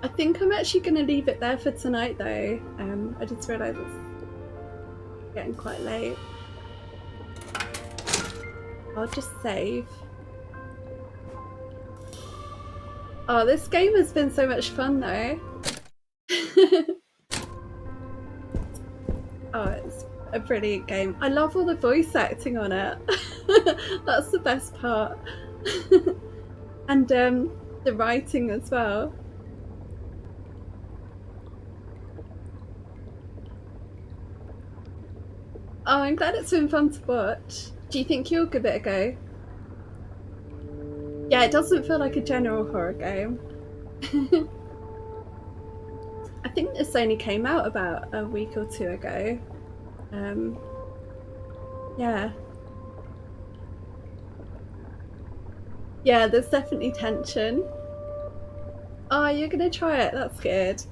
Speaker 1: I think I'm actually going to leave it there for tonight though. I just realised it's getting quite late. I'll just save. Oh, this game has been so much fun though. Oh, it's a brilliant game. I love all the voice acting on it. That's the best part. And the writing as well. Oh, I'm glad it's been fun to watch. Do you think you'll give it a go? Yeah, it doesn't feel like a general horror game. I think this only came out about a week or 2 ago. Yeah. Yeah, there's definitely tension. Oh, you're gonna try it, that's good.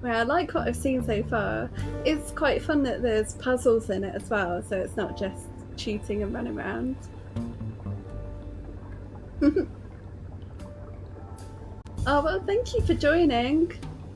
Speaker 1: Well, I like what I've seen so far. It's quite fun that there's puzzles in it as well, so it's not just shooting and running around. Oh, well, thank you for joining.